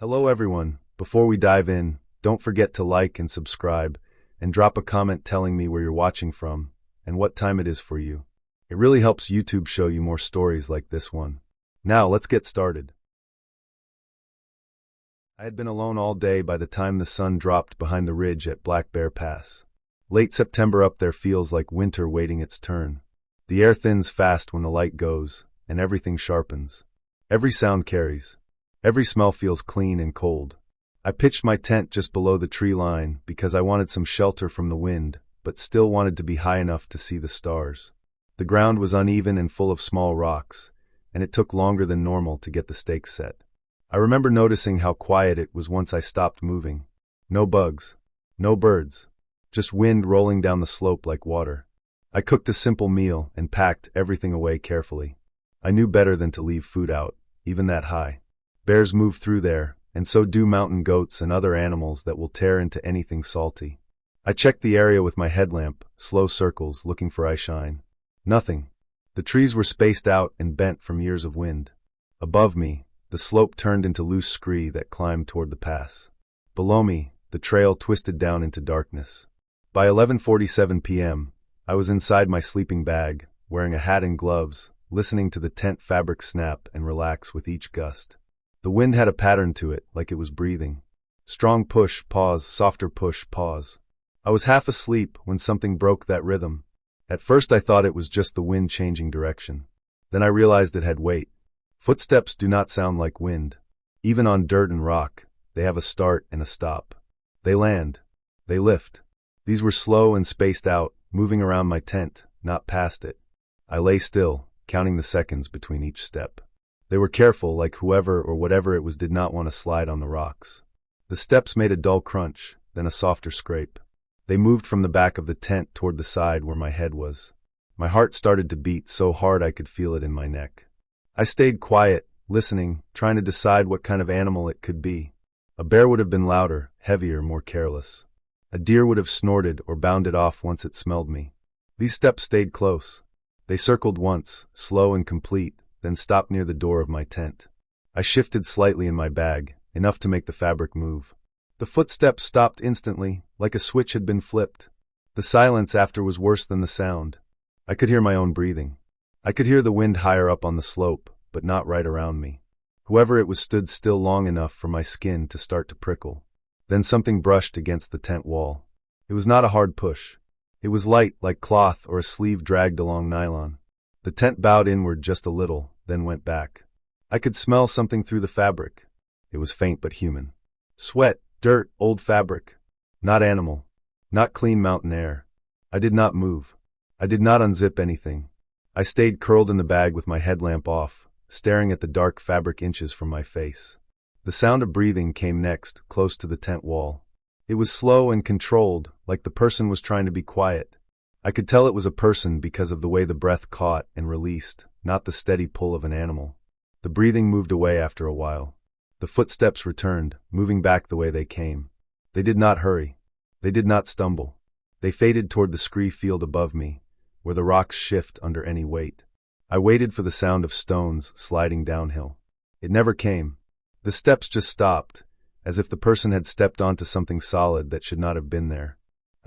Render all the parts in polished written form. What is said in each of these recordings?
Hello everyone. Before we dive in, don't forget to like and subscribe, and drop a comment telling me where you're watching from and what time it is for you. It really helps YouTube show you more stories like this one. Now let's get started. I had been alone all day by the time the sun dropped behind the ridge at Black Bear Pass. Late September up there feels like winter waiting its turn. The air thins fast when the light goes, and everything sharpens. Every sound carries. Every smell feels clean and cold. I pitched my tent just below the tree line because I wanted some shelter from the wind, but still wanted to be high enough to see the stars. The ground was uneven and full of small rocks, and it took longer than normal to get the stakes set. I remember noticing how quiet it was once I stopped moving. No bugs. No birds. Just wind rolling down the slope like water. I cooked a simple meal and packed everything away carefully. I knew better than to leave food out, even that high. Bears move through there, and so do mountain goats and other animals that will tear into anything salty. I checked the area with my headlamp, slow circles, looking for eyeshine. Nothing. The trees were spaced out and bent from years of wind. Above me, the slope turned into loose scree that climbed toward the pass. Below me, the trail twisted down into darkness. By 11:47 p.m., I was inside my sleeping bag, wearing a hat and gloves, listening to the tent fabric snap and relax with each gust. The wind had a pattern to it, like it was breathing. Strong push, pause, softer push, pause. I was half asleep when something broke that rhythm. At first I thought it was just the wind changing direction. Then I realized it had weight. Footsteps do not sound like wind. Even on dirt and rock, they have a start and a stop. They land. They lift. These were slow and spaced out, moving around my tent, not past it. I lay still, counting the seconds between each step. They were careful, like whoever or whatever it was did not want to slide on the rocks. The steps made a dull crunch, then a softer scrape. They moved from the back of the tent toward the side where my head was. My heart started to beat so hard I could feel it in my neck. I stayed quiet, listening, trying to decide what kind of animal it could be. A bear would have been louder, heavier, more careless. A deer would have snorted or bounded off once it smelled me. These steps stayed close. They circled once, slow and complete, then stopped near the door of my tent. I shifted slightly in my bag, enough to make the fabric move. The footsteps stopped instantly, like a switch had been flipped. The silence after was worse than the sound. I could hear my own breathing. I could hear the wind higher up on the slope, but not right around me. Whoever it was stood still long enough for my skin to start to prickle. Then something brushed against the tent wall. It was not a hard push. It was light, like cloth or a sleeve dragged along nylon. The tent bowed inward just a little, then went back. I could smell something through the fabric. It was faint but human. Sweat, dirt, old fabric. Not animal. Not clean mountain air. I did not move. I did not unzip anything. I stayed curled in the bag with my headlamp off, staring at the dark fabric inches from my face. The sound of breathing came next, close to the tent wall. It was slow and controlled, like the person was trying to be quiet. I could tell it was a person because of the way the breath caught and released, not the steady pull of an animal. The breathing moved away after a while. The footsteps returned, moving back the way they came. They did not hurry. They did not stumble. They faded toward the scree field above me, where the rocks shift under any weight. I waited for the sound of stones sliding downhill. It never came. The steps just stopped, as if the person had stepped onto something solid that should not have been there.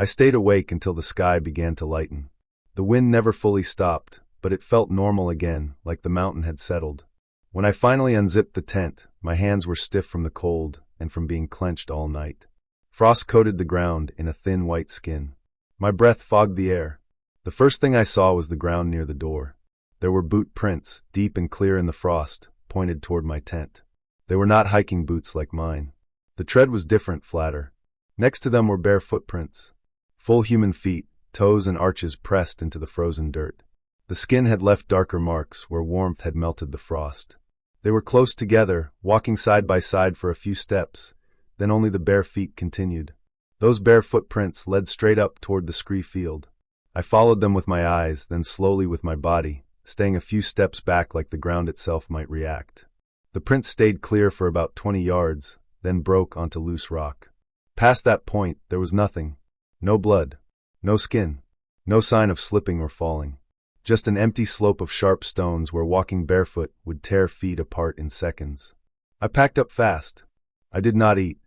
I stayed awake until the sky began to lighten. The wind never fully stopped, but it felt normal again, like the mountain had settled. When I finally unzipped the tent, my hands were stiff from the cold and from being clenched all night. Frost coated the ground in a thin white skin. My breath fogged the air. The first thing I saw was the ground near the door. There were boot prints, deep and clear in the frost, pointed toward my tent. They were not hiking boots like mine. The tread was different, flatter. Next to them were bare footprints. Full human feet, toes and arches pressed into the frozen dirt. The skin had left darker marks where warmth had melted the frost. They were close together, walking side by side for a few steps, then only the bare feet continued. Those bare footprints led straight up toward the scree field. I followed them with my eyes, then slowly with my body, staying a few steps back like the ground itself might react. The prints stayed clear for about 20 yards, then broke onto loose rock. Past that point, there was nothing. No blood. No skin. No sign of slipping or falling. Just an empty slope of sharp stones where walking barefoot would tear feet apart in seconds. I packed up fast. I did not eat.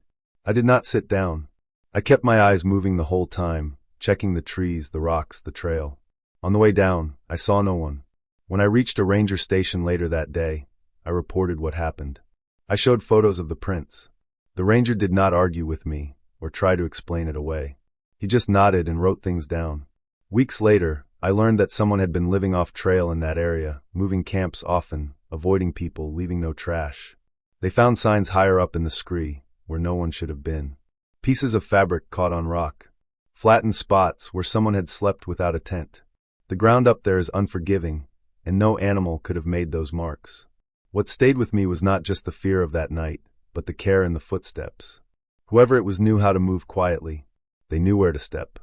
I did not sit down. I kept my eyes moving the whole time, checking the trees, the rocks, the trail. On the way down, I saw no one. When I reached a ranger station later that day, I reported what happened. I showed photos of the prints. The ranger did not argue with me or try to explain it away. He just nodded and wrote things down. Weeks later, I learned that someone had been living off trail in that area, moving camps often, avoiding people, leaving no trash. They found signs higher up in the scree, where no one should have been. Pieces of fabric caught on rock. Flattened spots where someone had slept without a tent. The ground up there is unforgiving, and no animal could have made those marks. What stayed with me was not just the fear of that night, but the care in the footsteps. Whoever it was knew how to move quietly. They knew where to step.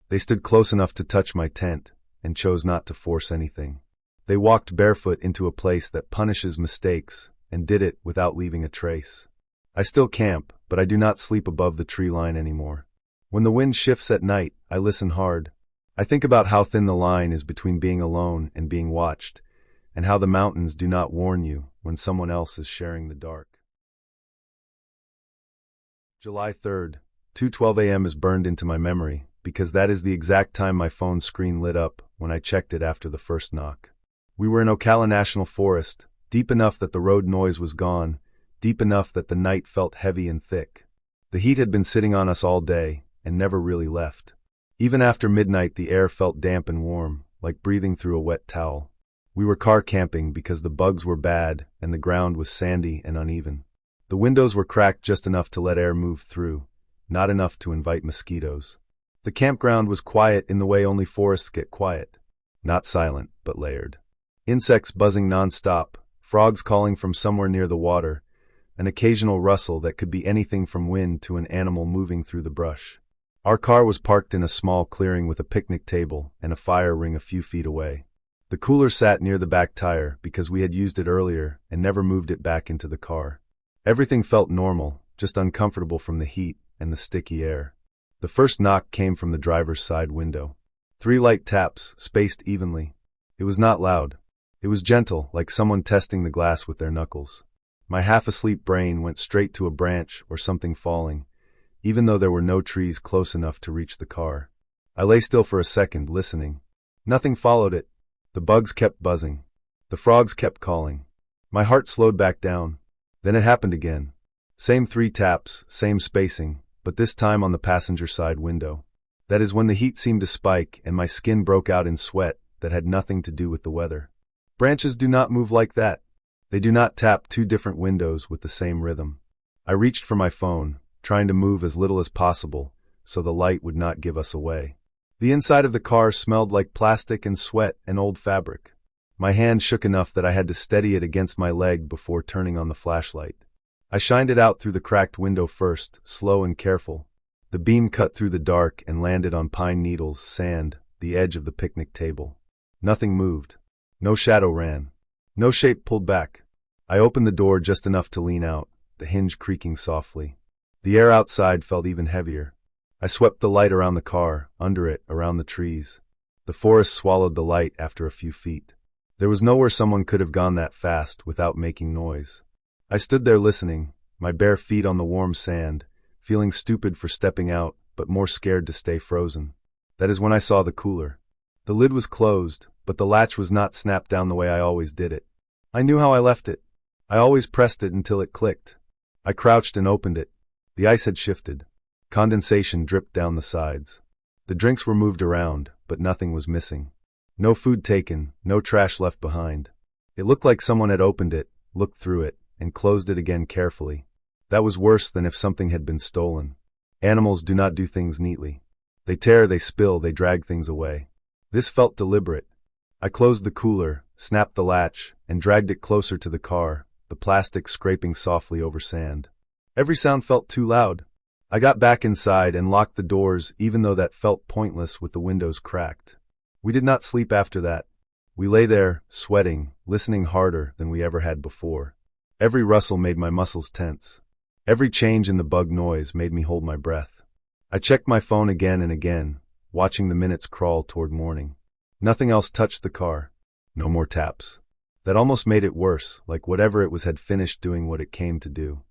They stood close enough to touch my tent, and chose not to force anything. They walked barefoot into a place that punishes mistakes, and did it without leaving a trace. I still camp, but I do not sleep above the tree line anymore. When the wind shifts at night, I listen hard. I think about how thin the line is between being alone and being watched, and how the mountains do not warn you when someone else is sharing the dark. July 3rd, 2:12 a.m. is burned into my memory, because that is the exact time my phone screen lit up when I checked it after the first knock. We were in Ocala National Forest, deep enough that the road noise was gone, deep enough that the night felt heavy and thick. The heat had been sitting on us all day, and never really left. Even after midnight the air felt damp and warm, like breathing through a wet towel. We were car camping because the bugs were bad and the ground was sandy and uneven. The windows were cracked just enough to let air move through, not enough to invite mosquitoes. The campground was quiet in the way only forests get quiet. Not silent, but layered. Insects buzzing non-stop, frogs calling from somewhere near the water, an occasional rustle that could be anything from wind to an animal moving through the brush. Our car was parked in a small clearing with a picnic table and a fire ring a few feet away. The cooler sat near the back tire because we had used it earlier and never moved it back into the car. Everything felt normal, just uncomfortable from the heat and the sticky air. The first knock came from the driver's side window. 3 light taps, spaced evenly. It was not loud. It was gentle, like someone testing the glass with their knuckles. My half-asleep brain went straight to a branch or something falling, even though there were no trees close enough to reach the car. I lay still for a second, listening. Nothing followed it. The bugs kept buzzing. The frogs kept calling. My heart slowed back down. Then it happened again. Same 3 taps, same spacing, but this time on the passenger side window. That is when the heat seemed to spike and my skin broke out in sweat that had nothing to do with the weather. Branches do not move like that. They do not tap 2 different windows with the same rhythm. I reached for my phone, trying to move as little as possible, so the light would not give us away. The inside of the car smelled like plastic and sweat and old fabric. My hand shook enough that I had to steady it against my leg before turning on the flashlight. I shined it out through the cracked window first, slow and careful. The beam cut through the dark and landed on pine needles, sand, the edge of the picnic table. Nothing moved. No shadow ran. No shape pulled back. I opened the door just enough to lean out, the hinge creaking softly. The air outside felt even heavier. I swept the light around the car, under it, around the trees. The forest swallowed the light after a few feet. There was nowhere someone could have gone that fast without making noise. I stood there listening, my bare feet on the warm sand, feeling stupid for stepping out, but more scared to stay frozen. That is when I saw the cooler. The lid was closed, but the latch was not snapped down the way I always did it. I knew how I left it. I always pressed it until it clicked. I crouched and opened it. The ice had shifted. Condensation dripped down the sides. The drinks were moved around, but nothing was missing. No food taken, no trash left behind. It looked like someone had opened it, looked through it, and closed it again carefully. That was worse than if something had been stolen. Animals do not do things neatly. They tear, they spill, they drag things away. This felt deliberate. I closed the cooler, snapped the latch, and dragged it closer to the car, the plastic scraping softly over sand. Every sound felt too loud. I got back inside and locked the doors, even though that felt pointless with the windows cracked. We did not sleep after that. We lay there, sweating, listening harder than we ever had before. Every rustle made my muscles tense. Every change in the bug noise made me hold my breath. I checked my phone again and again, watching the minutes crawl toward morning. Nothing else touched the car. No more taps. That almost made it worse, like whatever it was had finished doing what it came to do.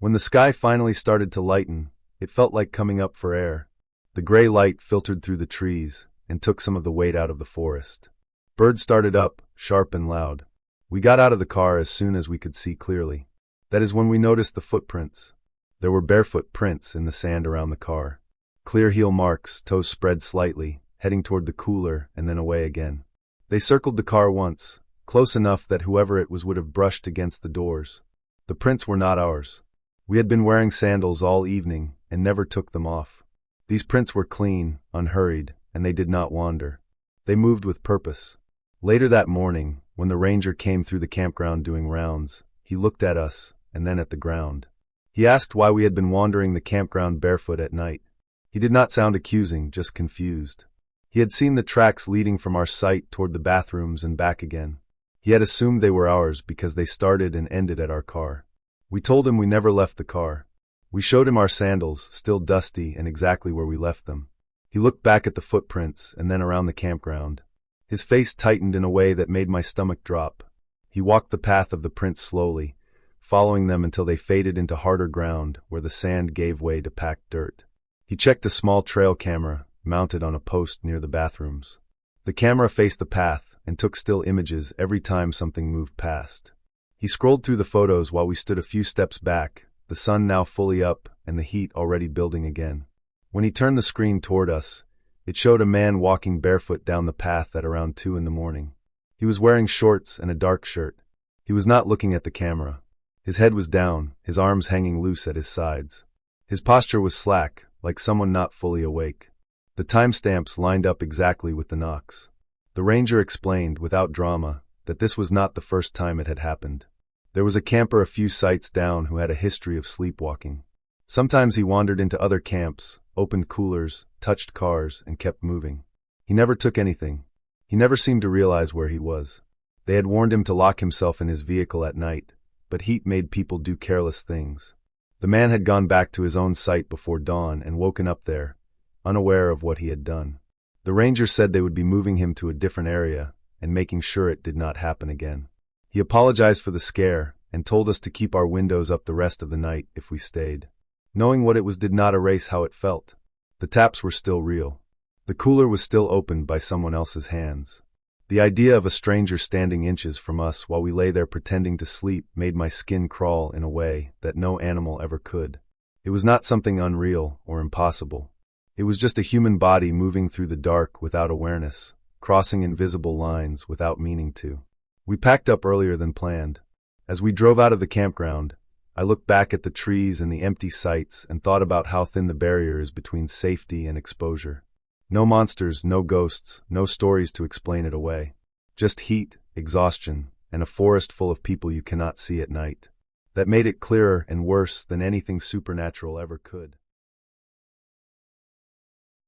When the sky finally started to lighten, it felt like coming up for air. The gray light filtered through the trees and took some of the weight out of the forest. Birds started up, sharp and loud. We got out of the car as soon as we could see clearly. That is when we noticed the footprints. There were barefoot prints in the sand around the car. Clear heel marks, toes spread slightly, heading toward the cooler and then away again. They circled the car once, close enough that whoever it was would have brushed against the doors. The prints were not ours. We had been wearing sandals all evening and never took them off. These prints were clean, unhurried, and they did not wander. They moved with purpose. Later that morning, when the ranger came through the campground doing rounds, he looked at us and then at the ground. He asked why we had been wandering the campground barefoot at night. He did not sound accusing, just confused. He had seen the tracks leading from our site toward the bathrooms and back again. He had assumed they were ours because they started and ended at our car. We told him we never left the car. We showed him our sandals, still dusty and exactly where we left them. He looked back at the footprints and then around the campground. His face tightened in a way that made my stomach drop. He walked the path of the prints slowly, following them until they faded into harder ground where the sand gave way to packed dirt. He checked a small trail camera mounted on a post near the bathrooms. The camera faced the path and took still images every time something moved past. He scrolled through the photos while we stood a few steps back, the sun now fully up and the heat already building again. When he turned the screen toward us, it showed a man walking barefoot down the path at around 2 a.m. He was wearing shorts and a dark shirt. He was not looking at the camera. His head was down, his arms hanging loose at his sides. His posture was slack, like someone not fully awake. The timestamps lined up exactly with the knocks. The ranger explained, without drama, that this was not the first time it had happened. There was a camper a few sites down who had a history of sleepwalking. Sometimes he wandered into other camps, opened coolers, touched cars, and kept moving. He never took anything. He never seemed to realize where he was. They had warned him to lock himself in his vehicle at night, but heat made people do careless things. The man had gone back to his own site before dawn and woken up there, unaware of what he had done. The ranger said they would be moving him to a different area and making sure it did not happen again. He apologized for the scare and told us to keep our windows up the rest of the night if we stayed. Knowing what it was did not erase how it felt. The taps were still real. The cooler was still opened by someone else's hands. The idea of a stranger standing inches from us while we lay there pretending to sleep made my skin crawl in a way that no animal ever could. It was not something unreal or impossible. It was just a human body moving through the dark without awareness, crossing invisible lines without meaning to. We packed up earlier than planned. As we drove out of the campground, I looked back at the trees and the empty sites and thought about how thin the barrier is between safety and exposure. No monsters, no ghosts, no stories to explain it away. Just heat, exhaustion, and a forest full of people you cannot see at night. That made it clearer and worse than anything supernatural ever could.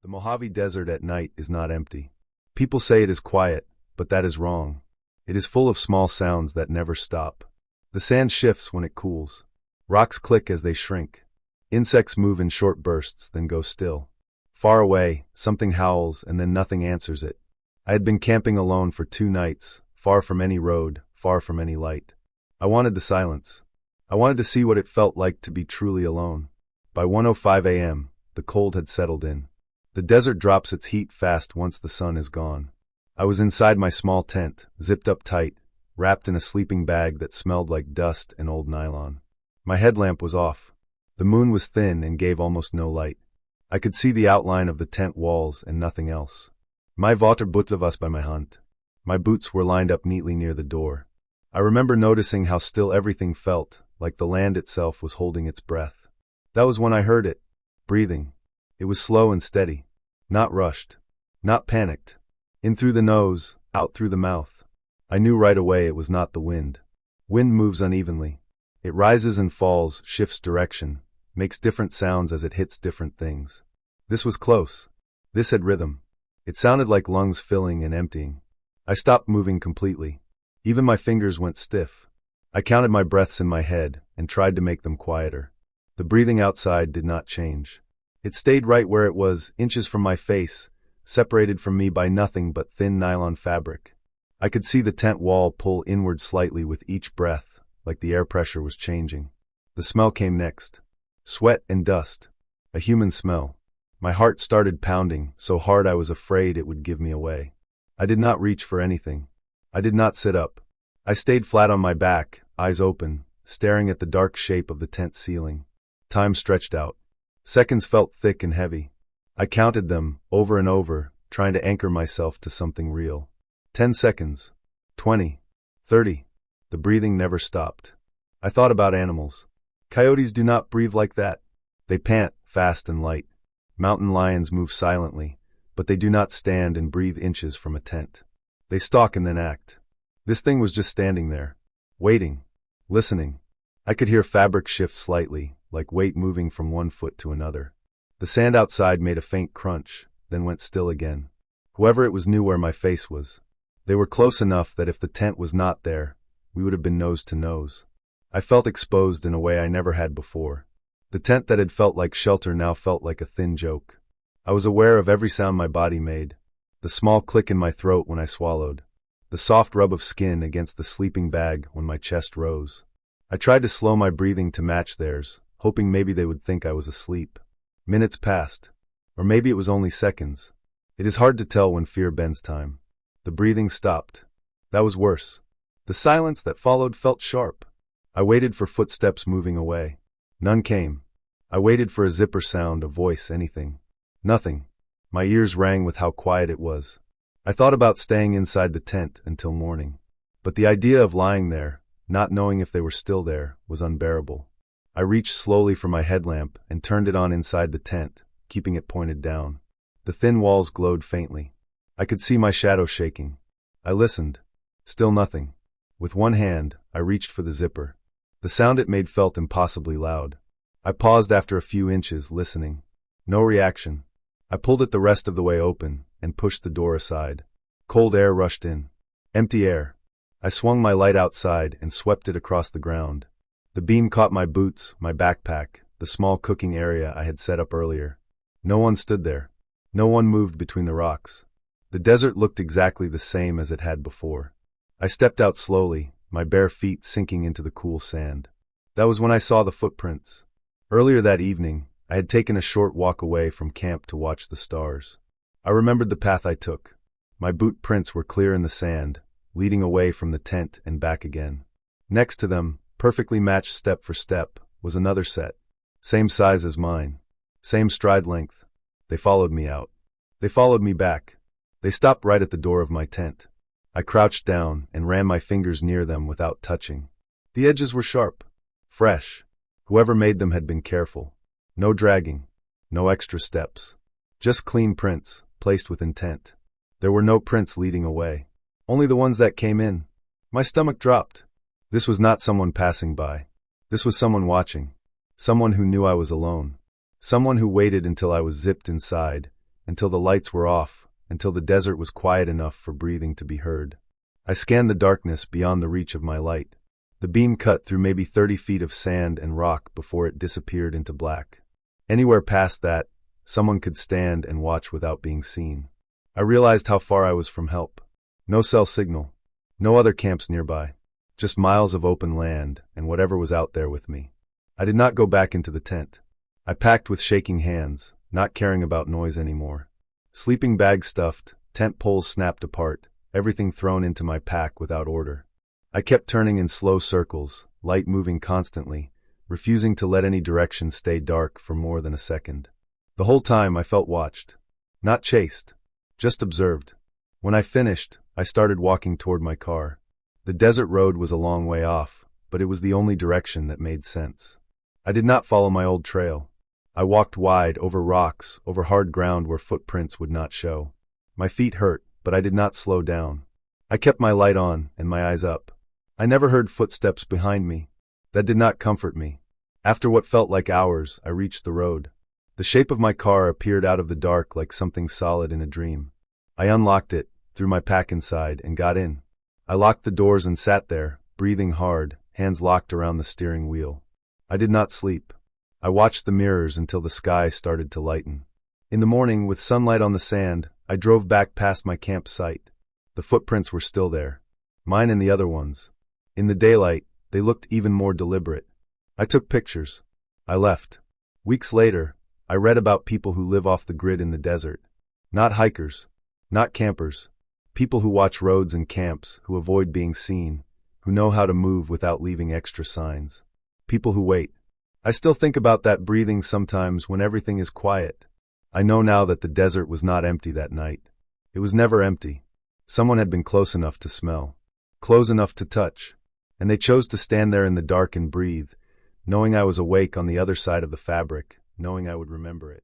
The Mojave Desert at night is not empty. People say it is quiet, but that is wrong. It is full of small sounds that never stop. The sand shifts when it cools. Rocks click as they shrink. Insects move in short bursts, then go still. Far away, something howls and then nothing answers it. I had been camping alone for 2 nights, far from any road, far from any light. I wanted the silence. I wanted to see what it felt like to be truly alone. By 1:05 a.m., the cold had settled in. The desert drops its heat fast once the sun is gone. I was inside my small tent, zipped up tight, wrapped in a sleeping bag that smelled like dust and old nylon. My headlamp was off. The moon was thin and gave almost no light. I could see the outline of the tent walls and nothing else. My vater botte was by my hand. My boots were lined up neatly near the door. I remember noticing how still everything felt, like the land itself was holding its breath. That was when I heard it, breathing. It was slow and steady, not rushed, not panicked. In through the nose, out through the mouth. I knew right away it was not the wind. Wind moves unevenly. It rises and falls, shifts direction, makes different sounds as it hits different things. This was close. This had rhythm. It sounded like lungs filling and emptying. I stopped moving completely. Even my fingers went stiff. I counted my breaths in my head and tried to make them quieter. The breathing outside did not change. It stayed right where it was, inches from my face, separated from me by nothing but thin nylon fabric. I could see the tent wall pull inward slightly with each breath, like the air pressure was changing. The smell came next. Sweat and dust. A human smell. My heart started pounding so hard I was afraid it would give me away. I did not reach for anything. I did not sit up. I stayed flat on my back, eyes open, staring at the dark shape of the tent ceiling. Time stretched out. Seconds felt thick and heavy. I counted them, over and over, trying to anchor myself to something real. 10 seconds. 20. 30. The breathing never stopped. I thought about animals. Coyotes do not breathe like that. They pant, fast and light. Mountain lions move silently, but they do not stand and breathe inches from a tent. They stalk and then act. This thing was just standing there, waiting, listening. I could hear fabric shift slightly, like weight moving from one foot to another. The sand outside made a faint crunch, then went still again. Whoever it was knew where my face was. They were close enough that if the tent was not there, we would have been nose to nose. I felt exposed in a way I never had before. The tent that had felt like shelter now felt like a thin joke. I was aware of every sound my body made. The small click in my throat when I swallowed. The soft rub of skin against the sleeping bag when my chest rose. I tried to slow my breathing to match theirs, hoping maybe they would think I was asleep. Minutes passed. Or maybe it was only seconds. It is hard to tell when fear bends time. The breathing stopped. That was worse. The silence that followed felt sharp. I waited for footsteps moving away. None came. I waited for a zipper sound, a voice, anything. Nothing. My ears rang with how quiet it was. I thought about staying inside the tent until morning. But the idea of lying there, not knowing if they were still there, was unbearable. I reached slowly for my headlamp and turned it on inside the tent, keeping it pointed down. The thin walls glowed faintly. I could see my shadow shaking. I listened. Still nothing. With one hand, I reached for the zipper. The sound it made felt impossibly loud. I paused after a few inches, listening. No reaction. I pulled it the rest of the way open and pushed the door aside. Cold air rushed in. Empty air. I swung my light outside and swept it across the ground. The beam caught my boots, my backpack, the small cooking area I had set up earlier. No one stood there. No one moved between the rocks. The desert looked exactly the same as it had before. I stepped out slowly, my bare feet sinking into the cool sand. That was when I saw the footprints. Earlier that evening, I had taken a short walk away from camp to watch the stars. I remembered the path I took. My boot prints were clear in the sand, leading away from the tent and back again. Next to them, perfectly matched step for step, was another set. Same size as mine. Same stride length. They followed me out. They followed me back. They stopped right at the door of my tent. I crouched down and ran my fingers near them without touching. The edges were sharp. Fresh. Whoever made them had been careful. No dragging. No extra steps. Just clean prints, placed with intent. There were no prints leading away. Only the ones that came in. My stomach dropped. This was not someone passing by. This was someone watching. Someone who knew I was alone. Someone who waited until I was zipped inside, until the lights were off, until the desert was quiet enough for breathing to be heard. I scanned the darkness beyond the reach of my light. The beam cut through maybe 30 feet of sand and rock before it disappeared into black. Anywhere past that, someone could stand and watch without being seen. I realized how far I was from help. No cell signal. No other camps nearby. Just miles of open land and whatever was out there with me. I did not go back into the tent. I packed with shaking hands, not caring about noise anymore. Sleeping bag stuffed, tent poles snapped apart, everything thrown into my pack without order. I kept turning in slow circles, light moving constantly, refusing to let any direction stay dark for more than a second. The whole time I felt watched. Not chased. Just observed. When I finished, I started walking toward my car. The desert road was a long way off, but it was the only direction that made sense. I did not follow my old trail. I walked wide, over rocks, over hard ground where footprints would not show. My feet hurt, but I did not slow down. I kept my light on and my eyes up. I never heard footsteps behind me. That did not comfort me. After what felt like hours, I reached the road. The shape of my car appeared out of the dark like something solid in a dream. I unlocked it, threw my pack inside, and got in. I locked the doors and sat there, breathing hard, hands locked around the steering wheel. I did not sleep. I watched the mirrors until the sky started to lighten. In the morning, with sunlight on the sand, I drove back past my campsite. The footprints were still there. Mine and the other ones. In the daylight, they looked even more deliberate. I took pictures. I left. Weeks later, I read about people who live off the grid in the desert. Not hikers. Not campers. People who watch roads and camps, who avoid being seen, who know how to move without leaving extra signs. People who wait. I still think about that breathing sometimes when everything is quiet. I know now that the desert was not empty that night. It was never empty. Someone had been close enough to smell, close enough to touch, and they chose to stand there in the dark and breathe, knowing I was awake on the other side of the fabric, knowing I would remember it.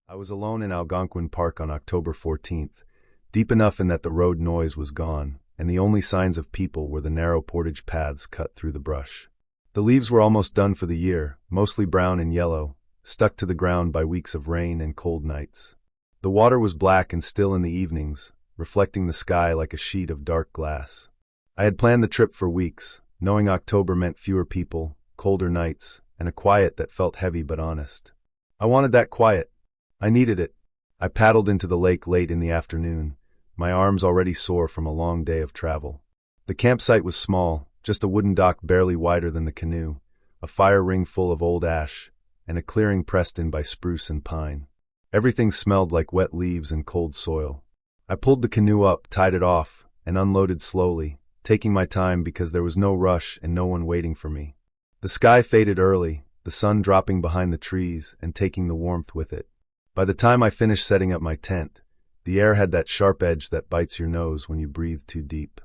I was alone in Algonquin Park on October 14th, deep enough in that the road noise was gone, and the only signs of people were the narrow portage paths cut through the brush. The leaves were almost done for the year, mostly brown and yellow, stuck to the ground by weeks of rain and cold nights. The water was black and still in the evenings, reflecting the sky like a sheet of dark glass. I had planned the trip for weeks, knowing October meant fewer people, colder nights, and a quiet that felt heavy but honest. I wanted that quiet. I needed it. I paddled into the lake late in the afternoon, my arms already sore from a long day of travel. The campsite was small, just a wooden dock barely wider than the canoe, a fire ring full of old ash, and a clearing pressed in by spruce and pine. Everything smelled like wet leaves and cold soil. I pulled the canoe up, tied it off, and unloaded slowly, taking my time because there was no rush and no one waiting for me. The sky faded early, the sun dropping behind the trees and taking the warmth with it. By the time I finished setting up my tent, the air had that sharp edge that bites your nose when you breathe too deep.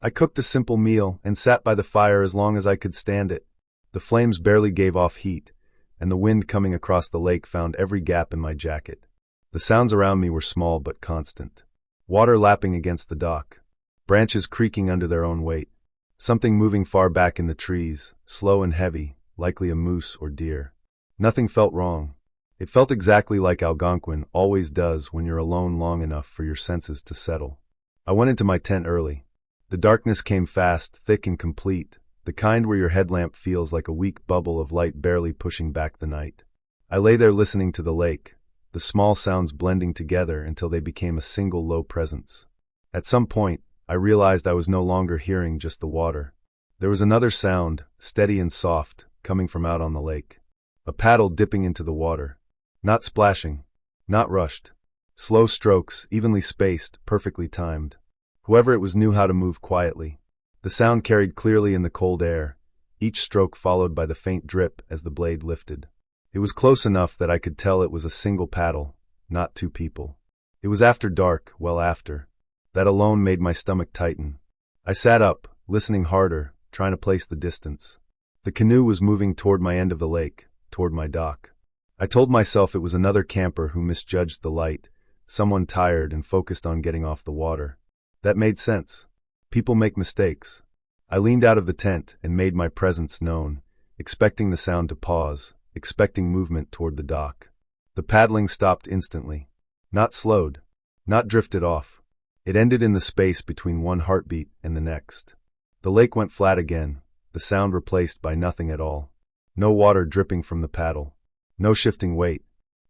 I cooked a simple meal and sat by the fire as long as I could stand it. The flames barely gave off heat, and the wind coming across the lake found every gap in my jacket. The sounds around me were small but constant. Water lapping against the dock, branches creaking under their own weight, something moving far back in the trees, slow and heavy, likely a moose or deer. Nothing felt wrong. It felt exactly like Algonquin always does when you're alone long enough for your senses to settle. I went into my tent early. The darkness came fast, thick and complete, the kind where your headlamp feels like a weak bubble of light barely pushing back the night. I lay there listening to the lake, the small sounds blending together until they became a single low presence. At some point, I realized I was no longer hearing just the water. There was another sound, steady and soft, coming from out on the lake. A paddle dipping into the water. Not splashing. Not rushed. Slow strokes, evenly spaced, perfectly timed. Whoever it was knew how to move quietly. The sound carried clearly in the cold air, each stroke followed by the faint drip as the blade lifted. It was close enough that I could tell it was a single paddle, not two people. It was after dark, well after. That alone made my stomach tighten. I sat up, listening harder, trying to place the distance. The canoe was moving toward my end of the lake, toward my dock. I told myself it was another camper who misjudged the light, someone tired and focused on getting off the water. That made sense. People make mistakes. I leaned out of the tent and made my presence known, expecting the sound to pause, expecting movement toward the dock. The paddling stopped instantly. Not slowed. Not drifted off. It ended in the space between one heartbeat and the next. The lake went flat again, the sound replaced by nothing at all. No water dripping from the paddle. No shifting weight.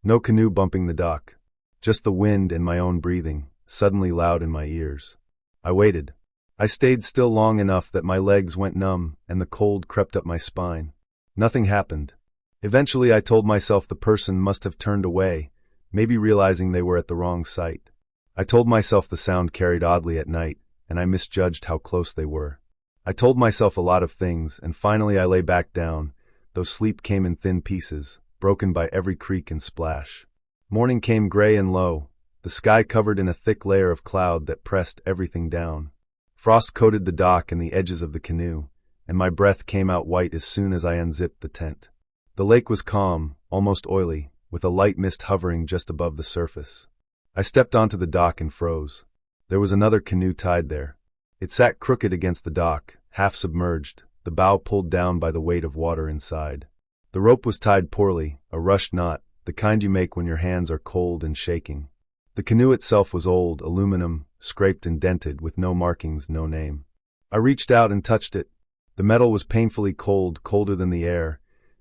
No canoe bumping the dock. Just the wind and my own breathing, suddenly loud in my ears. I waited. I stayed still long enough that my legs went numb and the cold crept up my spine. Nothing happened. Eventually I told myself the person must have turned away, maybe realizing they were at the wrong site. I told myself the sound carried oddly at night, and I misjudged how close they were. I told myself a lot of things, and finally I lay back down, though sleep came in thin pieces, broken by every creak and splash. Morning came gray and low, the sky covered in a thick layer of cloud that pressed everything down. Frost coated the dock and the edges of the canoe, and my breath came out white as soon as I unzipped the tent. The lake was calm, almost oily, with a light mist hovering just above the surface. I stepped onto the dock and froze. There was another canoe tied there. It sat crooked against the dock, half submerged, the bow pulled down by the weight of water inside. The rope was tied poorly, a rushed knot, the kind you make when your hands are cold and shaking. The canoe itself was old, aluminum, scraped and dented, with no markings, no name. I reached out and touched it. The metal was painfully cold, colder than the air,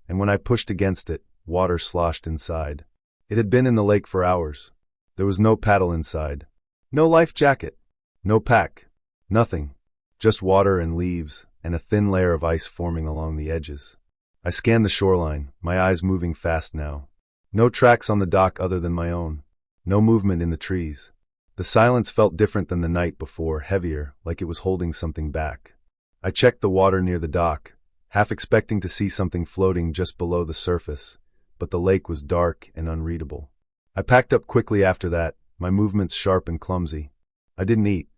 and when I pushed against it, water sloshed inside. It had been in the lake for hours. There was no paddle inside. No life jacket. No pack. Nothing. Just water and leaves and a thin layer of ice forming along the edges. I scanned the shoreline, my eyes moving fast now. No tracks on the dock other than my own. No movement in the trees. The silence felt different than the night before, heavier, like it was holding something back. I checked the water near the dock, half expecting to see something floating just below the surface, but the lake was dark and unreadable. I packed up quickly after that, my movements sharp and clumsy. I didn't eat.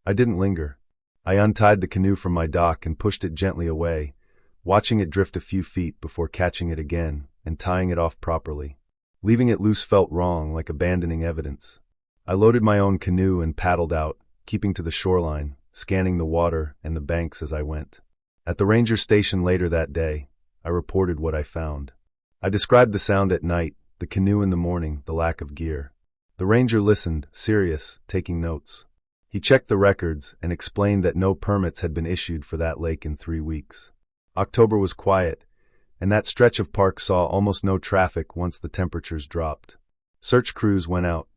I didn't linger. I untied the canoe from my dock and pushed it gently away, watching it drift a few feet before catching it again and tying it off properly. Leaving it loose felt wrong, like abandoning evidence. I loaded my own canoe and paddled out, keeping to the shoreline, scanning the water and the banks as I went. At the ranger station later that day, I reported what I found. I described the sound at night, the canoe in the morning, the lack of gear. The ranger listened, serious, taking notes. He checked the records and explained that no permits had been issued for that lake in 3 weeks. October was quiet, and that stretch of park saw almost no traffic once the temperatures dropped. Search crews went out.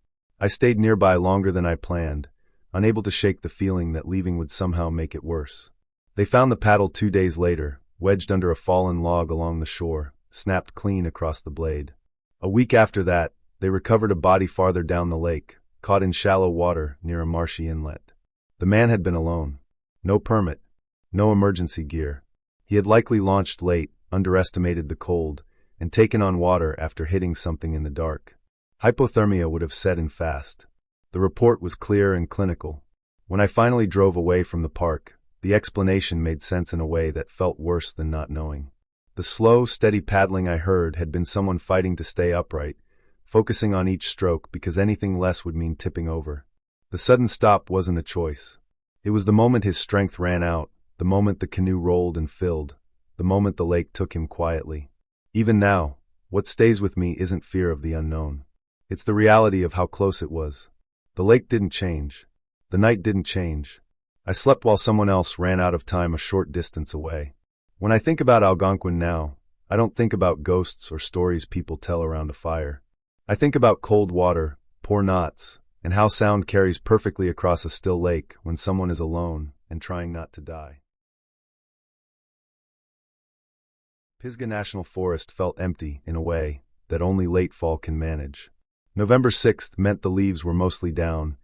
I stayed nearby longer than I planned, unable to shake the feeling that leaving would somehow make it worse. They found the paddle 2 days later, wedged under a fallen log along the shore, snapped clean across the blade. A week after that, they recovered a body farther down the lake, caught in shallow water near a marshy inlet. The man had been alone. No permit. No emergency gear. He had likely launched late, underestimated the cold, and taken on water after hitting something in the dark. Hypothermia would have set in fast. The report was clear and clinical. When I finally drove away from the park, the explanation made sense in a way that felt worse than not knowing. The slow, steady paddling I heard had been someone fighting to stay upright, focusing on each stroke because anything less would mean tipping over. The sudden stop wasn't a choice. It was the moment his strength ran out, the moment the canoe rolled and filled, the moment the lake took him quietly. Even now, what stays with me isn't fear of the unknown. It's the reality of how close it was. The lake didn't change. The night didn't change. I slept while someone else ran out of time a short distance away. When I think about Algonquin now, I don't think about ghosts or stories people tell around a fire. I think about cold water, poor knots, and how sound carries perfectly across a still lake when someone is alone and trying not to die. Pisgah National Forest felt empty in a way that only late fall can manage. November 6th meant the leaves were mostly down,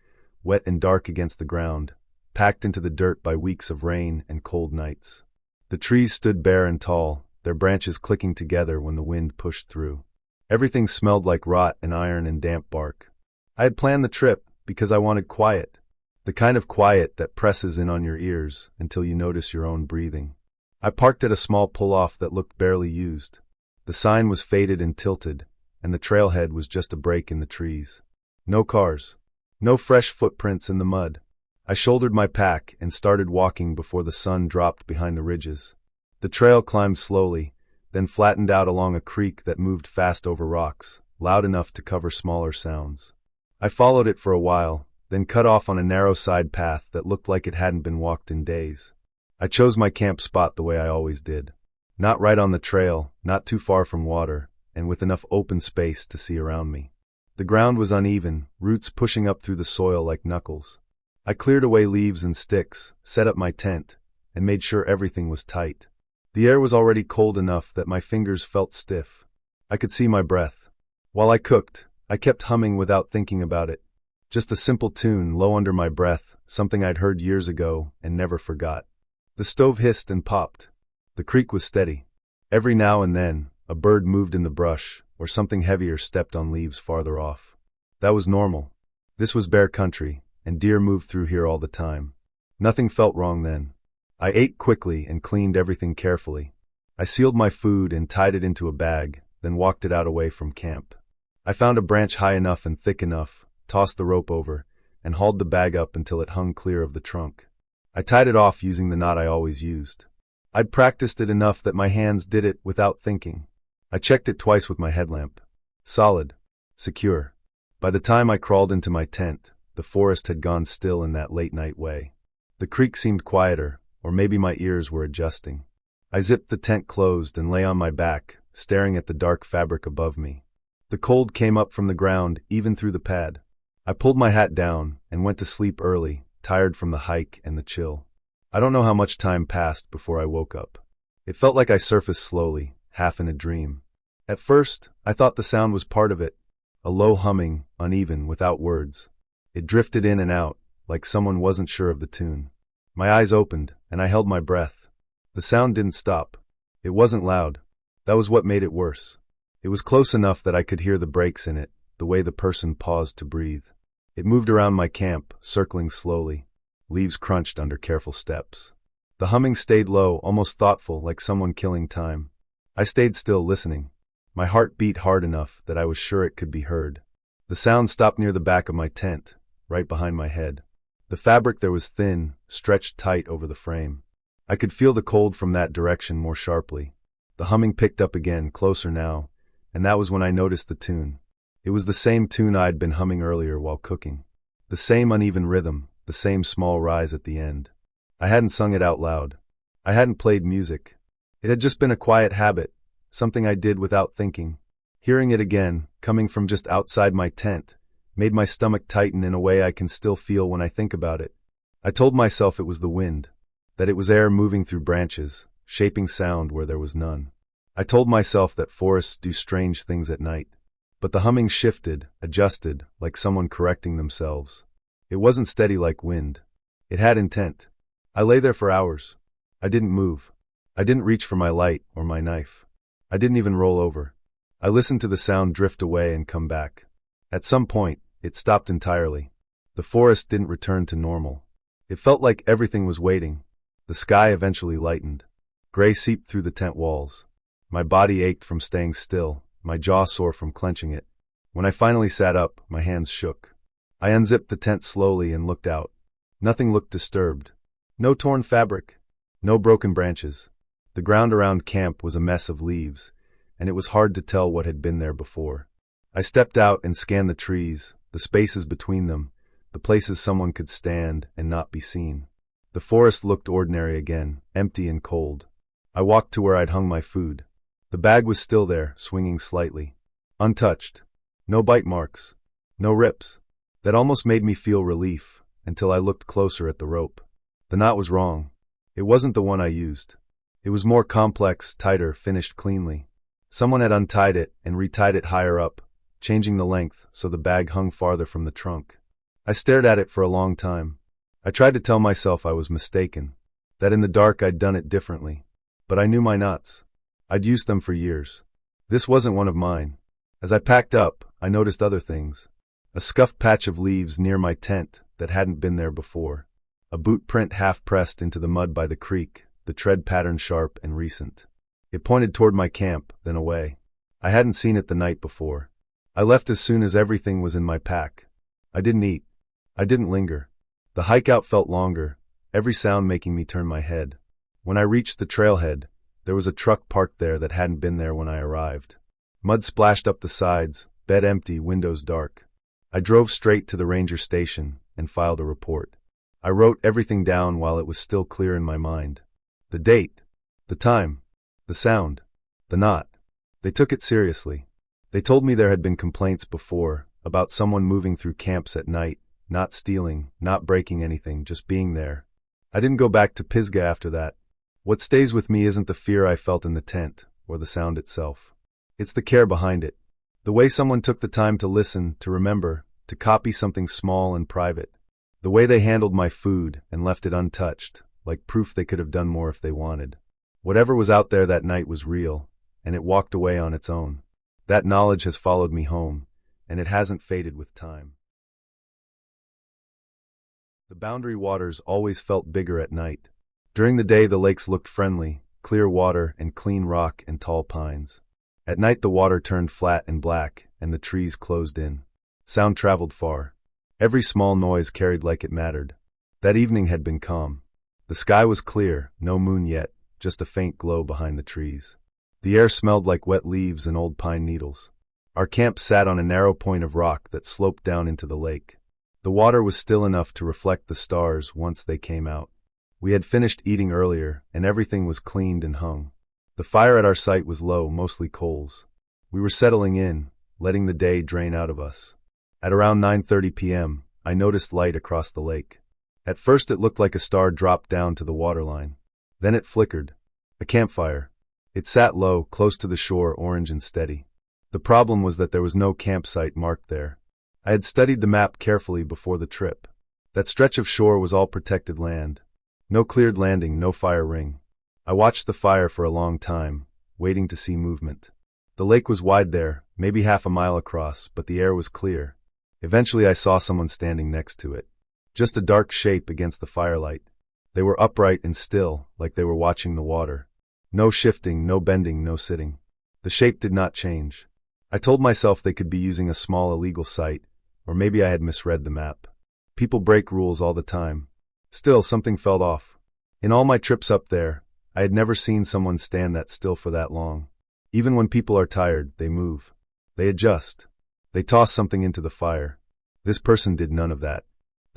wet and dark against the ground, packed into the dirt by weeks of rain and cold nights. The trees stood bare and tall, their branches clicking together when the wind pushed through. Everything smelled like rot and iron and damp bark. I had planned the trip because I wanted quiet, the kind of quiet that presses in on your ears until you notice your own breathing. I parked at a small pull-off that looked barely used. The sign was faded and tilted, and the trailhead was just a break in the trees. No cars. No fresh footprints in the mud. I shouldered my pack and started walking before the sun dropped behind the ridges. The trail climbed slowly, then flattened out along a creek that moved fast over rocks, loud enough to cover smaller sounds. I followed it for a while, then cut off on a narrow side path that looked like it hadn't been walked in days. I chose my camp spot the way I always did. Not right on the trail, not too far from water, and with enough open space to see around me. The ground was uneven, roots pushing up through the soil like knuckles. I cleared away leaves and sticks, set up my tent, and made sure everything was tight. The air was already cold enough that my fingers felt stiff. I could see my breath. While I cooked, I kept humming without thinking about it. Just a simple tune, low under my breath, something I'd heard years ago and never forgot. The stove hissed and popped. The creek was steady. Every now and then, a bird moved in the brush, or something heavier stepped on leaves farther off. That was normal. This was bear country, and deer moved through here all the time. Nothing felt wrong then. I ate quickly and cleaned everything carefully. I sealed my food and tied it into a bag, then walked it out away from camp. I found a branch high enough and thick enough, tossed the rope over, and hauled the bag up until it hung clear of the trunk. I tied it off using the knot I always used. I'd practiced it enough that my hands did it without thinking. I checked it twice with my headlamp. Solid. Secure. By the time I crawled into my tent, the forest had gone still in that late-night way. The creek seemed quieter, or maybe my ears were adjusting. I zipped the tent closed and lay on my back, staring at the dark fabric above me. The cold came up from the ground, even through the pad. I pulled my hat down and went to sleep early, tired from the hike and the chill. I I don't know how much time passed before I woke up. It felt like I surfaced slowly, half in a dream. At first, I thought the sound was part of it, a low humming, uneven, without words. It drifted in and out, like someone wasn't sure of the tune. My eyes opened, and I held my breath. The sound didn't stop. It wasn't loud. That was what made it worse. It was close enough that I could hear the breaks in it, the way the person paused to breathe. It moved around my camp, circling slowly. Leaves crunched under careful steps. The humming stayed low, almost thoughtful, like someone killing time. I stayed still, listening. My heart beat hard enough that I was sure it could be heard. The sound stopped near the back of my tent, right behind my head. The fabric there was thin, stretched tight over the frame. I could feel the cold from that direction more sharply. The humming picked up again, closer now, and that was when I noticed the tune. It was the same tune I'd been humming earlier while cooking. The same uneven rhythm, the same small rise at the end. I hadn't sung it out loud. I hadn't played music. It had just been a quiet habit, something I did without thinking. Hearing it again, coming from just outside my tent, made my stomach tighten in a way I can still feel when I think about it. I told myself it was the wind, that it was air moving through branches, shaping sound where there was none. I told myself that forests do strange things at night. But the humming shifted, adjusted, like someone correcting themselves. It wasn't steady like wind. It had intent. I lay there for hours. I didn't move. I didn't reach for my light or my knife. I didn't even roll over. I listened to the sound drift away and come back. At some point, it stopped entirely. The forest didn't return to normal. It felt like everything was waiting. The sky eventually lightened. Gray seeped through the tent walls. My body ached from staying still, my jaw sore from clenching it. When I finally sat up, my hands shook. I unzipped the tent slowly and looked out. Nothing looked disturbed. No torn fabric. No broken branches. The ground around camp was a mess of leaves, and it was hard to tell what had been there before. I stepped out and scanned the trees, the spaces between them, the places someone could stand and not be seen. The forest looked ordinary again, empty and cold. I walked to where I'd hung my food. The bag was still there, swinging slightly. Untouched. No bite marks. No rips. That almost made me feel relief, until I looked closer at the rope. The knot was wrong. It wasn't the one I used. It was more complex, tighter, finished cleanly. Someone had untied it and retied it higher up, changing the length so the bag hung farther from the trunk. I stared at it for a long time. I tried to tell myself I was mistaken, that in the dark I'd done it differently. But I knew my knots. I'd used them for years. This wasn't one of mine. As I packed up, I noticed other things. A scuffed patch of leaves near my tent that hadn't been there before. A boot print half pressed into the mud by the creek, the tread pattern sharp and recent. It pointed toward my camp, then away. I hadn't seen it the night before. I left as soon as everything was in my pack. I didn't eat. I didn't linger. The hike out felt longer, every sound making me turn my head. When I reached the trailhead, there was a truck parked there that hadn't been there when I arrived. Mud splashed up the sides, bed empty, windows dark. I drove straight to the ranger station and filed a report. I wrote everything down while it was still clear in my mind. The date, the time, the sound, the knot. They took it seriously. They told me there had been complaints before about someone moving through camps at night, not stealing, not breaking anything, just being there. I didn't go back to Pisgah after that. What stays with me isn't the fear I felt in the tent, or the sound itself. It's the care behind it. The way someone took the time to listen, to remember, to copy something small and private. The way they handled my food and left it untouched, like proof they could have done more if they wanted. Whatever was out there that night was real, and it walked away on its own. That knowledge has followed me home, and it hasn't faded with time. The Boundary Waters always felt bigger at night. During the day the lakes looked friendly, clear water and clean rock and tall pines. At night the water turned flat and black, and the trees closed in. Sound traveled far. Every small noise carried like it mattered. That evening had been calm. The sky was clear, no moon yet, just a faint glow behind the trees. The air smelled like wet leaves and old pine needles. Our camp sat on a narrow point of rock that sloped down into the lake. The water was still enough to reflect the stars once they came out. We had finished eating earlier, and everything was cleaned and hung. The fire at our site was low, mostly coals. We were settling in, letting the day drain out of us. At around 9:30 p.m., I noticed light across the lake. At first it looked like a star dropped down to the waterline. Then it flickered. A campfire. It sat low, close to the shore, orange and steady. The problem was that there was no campsite marked there. I had studied the map carefully before the trip. That stretch of shore was all protected land. No cleared landing, no fire ring. I watched the fire for a long time, waiting to see movement. The lake was wide there, maybe half a mile across, but the air was clear. Eventually I saw someone standing next to it. Just a dark shape against the firelight. They were upright and still, like they were watching the water. No shifting, no bending, no sitting. The shape did not change. I told myself they could be using a small illegal site, or maybe I had misread the map. People break rules all the time. Still, something felt off. In all my trips up there, I had never seen someone stand that still for that long. Even when people are tired, they move. They adjust. They toss something into the fire. This person did none of that.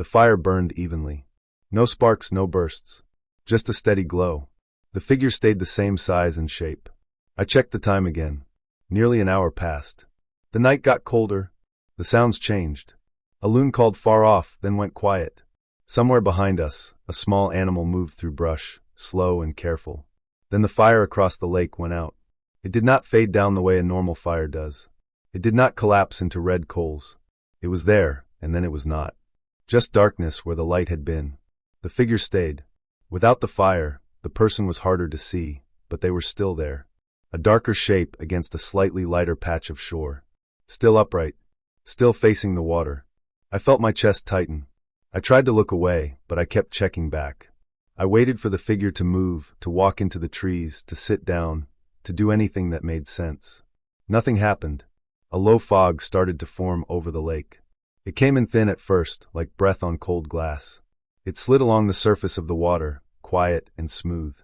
The fire burned evenly. No sparks, no bursts. Just a steady glow. The figure stayed the same size and shape. I checked the time again. Nearly an hour passed. The night got colder. The sounds changed. A loon called far off, then went quiet. Somewhere behind us, a small animal moved through brush, slow and careful. Then the fire across the lake went out. It did not fade down the way a normal fire does. It did not collapse into red coals. It was there, and then it was not. Just darkness where the light had been. The figure stayed. Without the fire, the person was harder to see, but they were still there. A darker shape against a slightly lighter patch of shore. Still upright. Still facing the water. I felt my chest tighten. I tried to look away, but I kept checking back. I waited for the figure to move, to walk into the trees, to sit down, to do anything that made sense. Nothing happened. A low fog started to form over the lake. It came in thin at first, like breath on cold glass. It slid along the surface of the water, quiet and smooth.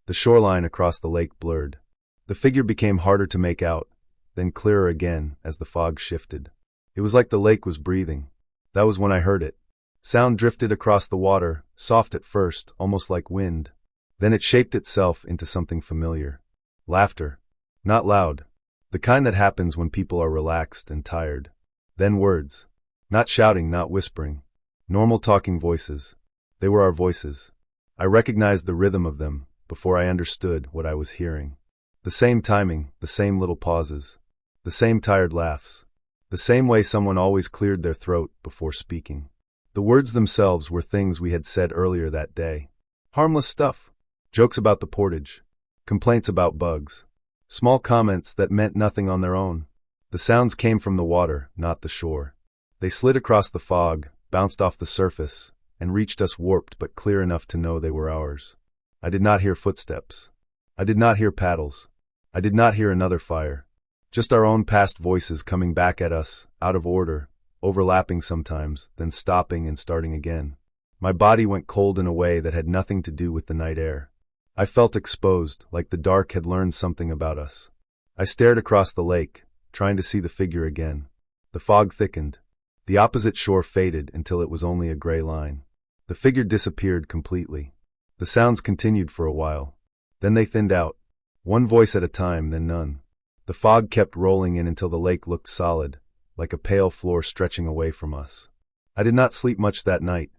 The shoreline across the lake blurred. The figure became harder to make out, then clearer again as the fog shifted. It was like the lake was breathing. That was when I heard it. Sound drifted across the water, soft at first, almost like wind. Then it shaped itself into something familiar. Laughter. Not loud. The kind that happens when people are relaxed and tired. Then words. Not shouting, not whispering. Normal talking voices. They were our voices. I recognized the rhythm of them before I understood what I was hearing. The same timing, the same little pauses. The same tired laughs. The same way someone always cleared their throat before speaking. The words themselves were things we had said earlier that day. Harmless stuff. Jokes about the portage. Complaints about bugs. Small comments that meant nothing on their own. The sounds came from the water, not the shore. They slid across the fog, bounced off the surface, and reached us warped but clear enough to know they were ours. I did not hear footsteps. I did not hear paddles. I did not hear another fire. Just our own past voices coming back at us, out of order, overlapping sometimes, then stopping and starting again. My body went cold in a way that had nothing to do with the night air. I felt exposed, like the dark had learned something about us. I stared across the lake, trying to see the figure again. The fog thickened. The opposite shore faded until it was only a gray line. The figure disappeared completely. The sounds continued for a while. Then they thinned out. One voice at a time, then none. The fog kept rolling in until the lake looked solid, like a pale floor stretching away from us. I did not sleep much that night.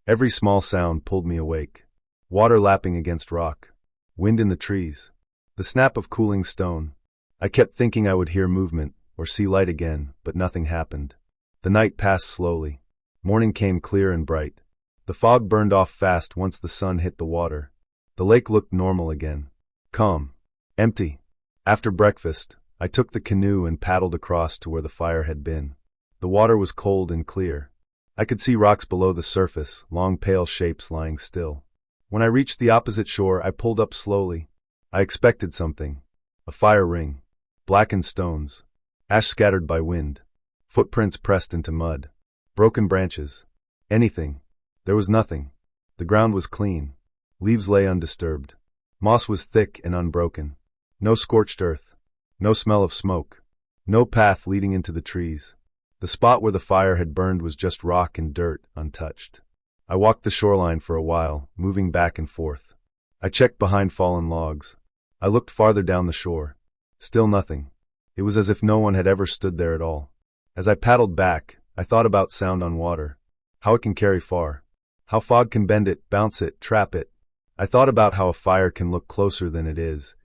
Every small sound pulled me awake. Water lapping against rock. Wind in the trees. The snap of cooling stone. I kept thinking I would hear movement, or see light again, but nothing happened. The night passed slowly. Morning came clear and bright. The fog burned off fast once the sun hit the water. The lake looked normal again. Calm. Empty. After breakfast, I took the canoe and paddled across to where the fire had been. The water was cold and clear. I could see rocks below the surface, long pale shapes lying still. When I reached the opposite shore, I pulled up slowly. I expected something. A fire ring. Blackened stones. Ash scattered by wind. Footprints pressed into mud. Broken branches. Anything. There was nothing. The ground was clean. Leaves lay undisturbed. Moss was thick and unbroken. No scorched earth. No smell of smoke. No path leading into the trees. The spot where the fire had burned was just rock and dirt, untouched. I walked the shoreline for a while, moving back and forth. I checked behind fallen logs. I looked farther down the shore. Still nothing. It was as if no one had ever stood there at all. As I paddled back, I thought about sound on water. How it can carry far. How fog can bend it, bounce it, trap it. I thought about how a fire can look closer than it is,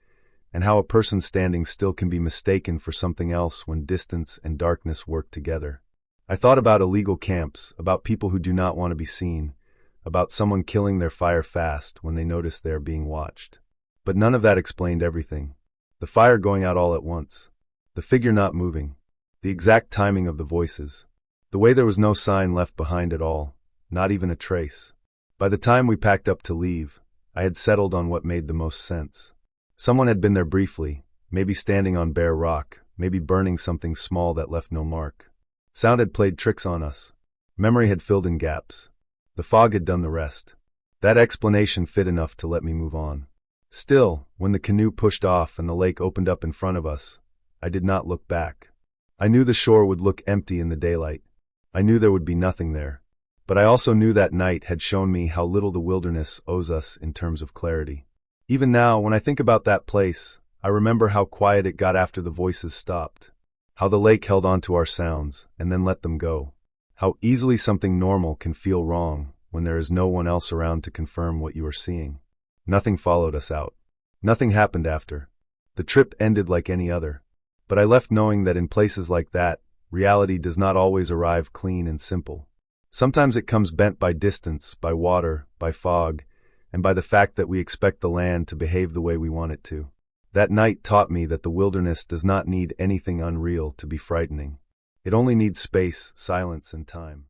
and how a person standing still can be mistaken for something else when distance and darkness work together. I thought about illegal camps, about people who do not want to be seen, about someone killing their fire fast when they notice they are being watched. But none of that explained everything. The fire going out all at once, the figure not moving, the exact timing of the voices, the way there was no sign left behind at all, not even a trace. By the time we packed up to leave, I had settled on what made the most sense. Someone had been there briefly, maybe standing on bare rock, maybe burning something small that left no mark. Sound had played tricks on us. Memory had filled in gaps. The fog had done the rest. That explanation fit enough to let me move on. Still, when the canoe pushed off and the lake opened up in front of us, I did not look back. I knew the shore would look empty in the daylight. I knew there would be nothing there. But I also knew that night had shown me how little the wilderness owes us in terms of clarity. Even now, when I think about that place, I remember how quiet it got after the voices stopped. How the lake held on to our sounds and then let them go. How easily something normal can feel wrong when there is no one else around to confirm what you are seeing. Nothing followed us out. Nothing happened after. The trip ended like any other. But I left knowing that in places like that, reality does not always arrive clean and simple. Sometimes it comes bent by distance, by water, by fog, and by the fact that we expect the land to behave the way we want it to. That night taught me that the wilderness does not need anything unreal to be frightening. It only needs space, silence, and time.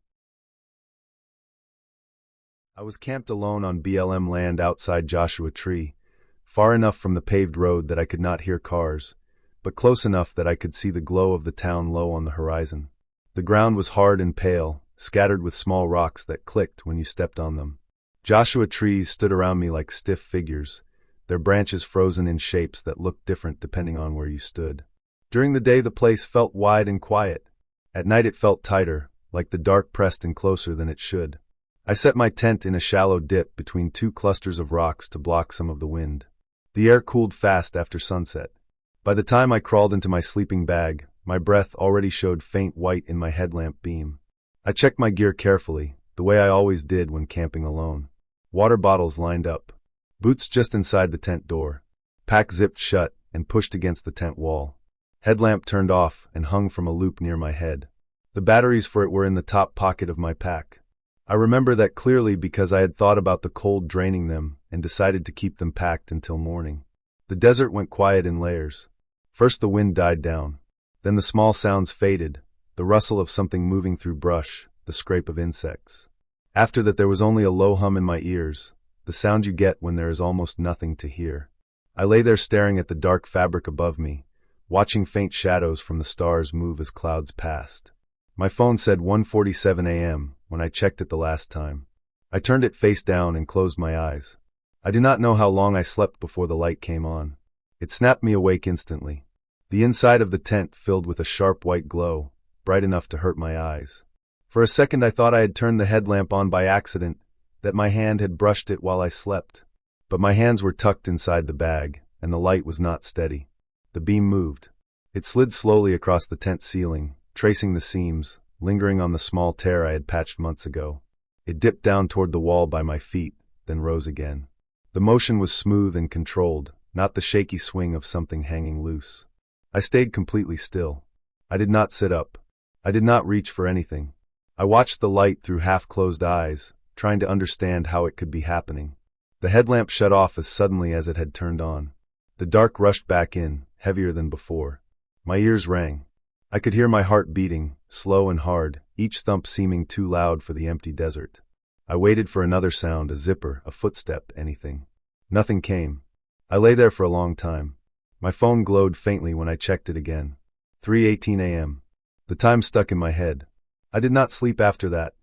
I was camped alone on BLM land outside Joshua Tree, far enough from the paved road that I could not hear cars, but close enough that I could see the glow of the town low on the horizon. The ground was hard and pale, scattered with small rocks that clicked when you stepped on them. Joshua trees stood around me like stiff figures, their branches frozen in shapes that looked different depending on where you stood. During the day the place felt wide and quiet. At night it felt tighter, like the dark pressed in closer than it should. I set my tent in a shallow dip between two clusters of rocks to block some of the wind. The air cooled fast after sunset. By the time I crawled into my sleeping bag, my breath already showed faint white in my headlamp beam. I checked my gear carefully, the way I always did when camping alone. Water bottles lined up. Boots just inside the tent door. Pack zipped shut and pushed against the tent wall. Headlamp turned off and hung from a loop near my head. The batteries for it were in the top pocket of my pack. I remember that clearly because I had thought about the cold draining them and decided to keep them packed until morning. The desert went quiet in layers. First the wind died down. Then the small sounds faded, the rustle of something moving through brush, the scrape of insects. After that there was only a low hum in my ears, the sound you get when there is almost nothing to hear. I lay there staring at the dark fabric above me, watching faint shadows from the stars move as clouds passed. My phone said 1:47 a.m. when I checked it the last time. I turned it face down and closed my eyes. I do not know how long I slept before the light came on. It snapped me awake instantly. The inside of the tent filled with a sharp white glow, bright enough to hurt my eyes. For a second I thought I had turned the headlamp on by accident, that my hand had brushed it while I slept. But my hands were tucked inside the bag, and the light was not steady. The beam moved. It slid slowly across the tent ceiling, tracing the seams, lingering on the small tear I had patched months ago. It dipped down toward the wall by my feet, then rose again. The motion was smooth and controlled, not the shaky swing of something hanging loose. I stayed completely still. I did not sit up. I did not reach for anything. I watched the light through half-closed eyes, trying to understand how it could be happening. The headlamp shut off as suddenly as it had turned on. The dark rushed back in, heavier than before. My ears rang. I could hear my heart beating, slow and hard, each thump seeming too loud for the empty desert. I waited for another sound, a zipper, a footstep, anything. Nothing came. I lay there for a long time. My phone glowed faintly when I checked it again. 3:18 a.m. The time stuck in my head. I did not sleep after that.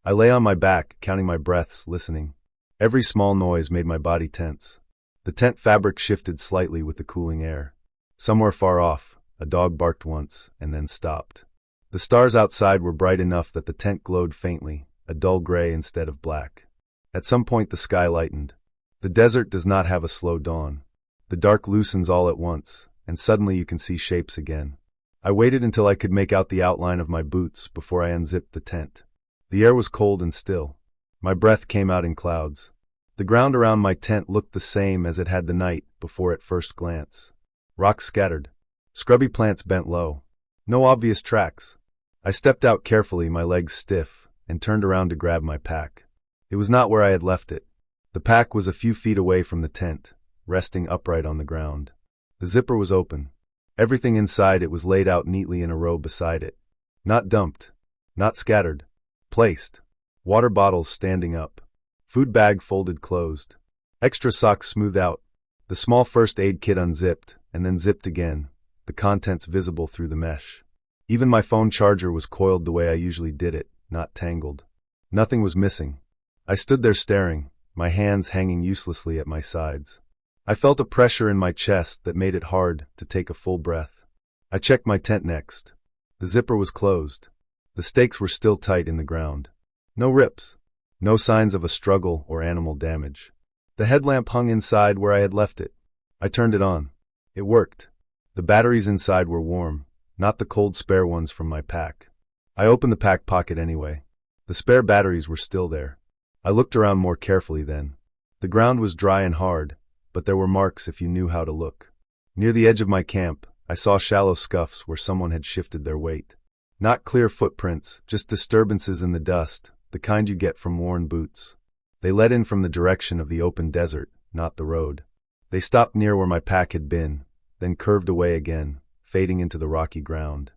I lay on my back, counting my breaths, listening. Every small noise made my body tense. The tent fabric shifted slightly with the cooling air. Somewhere far off, a dog barked once, and then stopped. The stars outside were bright enough that the tent glowed faintly, a dull gray instead of black. At some point the sky lightened. The desert does not have a slow dawn. The dark loosens all at once, and suddenly you can see shapes again. I waited until I could make out the outline of my boots before I unzipped the tent. The air was cold and still. My breath came out in clouds. The ground around my tent looked the same as it had the night before at first glance. Rocks scattered. Scrubby plants bent low. No obvious tracks. I stepped out carefully, my legs stiff, and turned around to grab my pack. It was not where I had left it. The pack was a few feet away from the tent, resting upright on the ground. The zipper was open. Everything inside it was laid out neatly in a row beside it. Not dumped. Not scattered. Placed. Water bottles standing up. Food bag folded closed. Extra socks smoothed out. The small first aid kit unzipped, and then zipped again, the contents visible through the mesh. Even my phone charger was coiled the way I usually did it, not tangled. Nothing was missing. I stood there staring, my hands hanging uselessly at my sides. I felt a pressure in my chest that made it hard to take a full breath. I checked my tent next. The zipper was closed. The stakes were still tight in the ground. No rips. No signs of a struggle or animal damage. The headlamp hung inside where I had left it. I turned it on. It worked. The batteries inside were warm, not the cold spare ones from my pack. I opened the pack pocket anyway. The spare batteries were still there. I looked around more carefully then. The ground was dry and hard, but there were marks if you knew how to look. Near the edge of my camp, I saw shallow scuffs where someone had shifted their weight. Not clear footprints, just disturbances in the dust, the kind you get from worn boots. They led in from the direction of the open desert, not the road. They stopped near where my pack had been, then curved away again, fading into the rocky ground.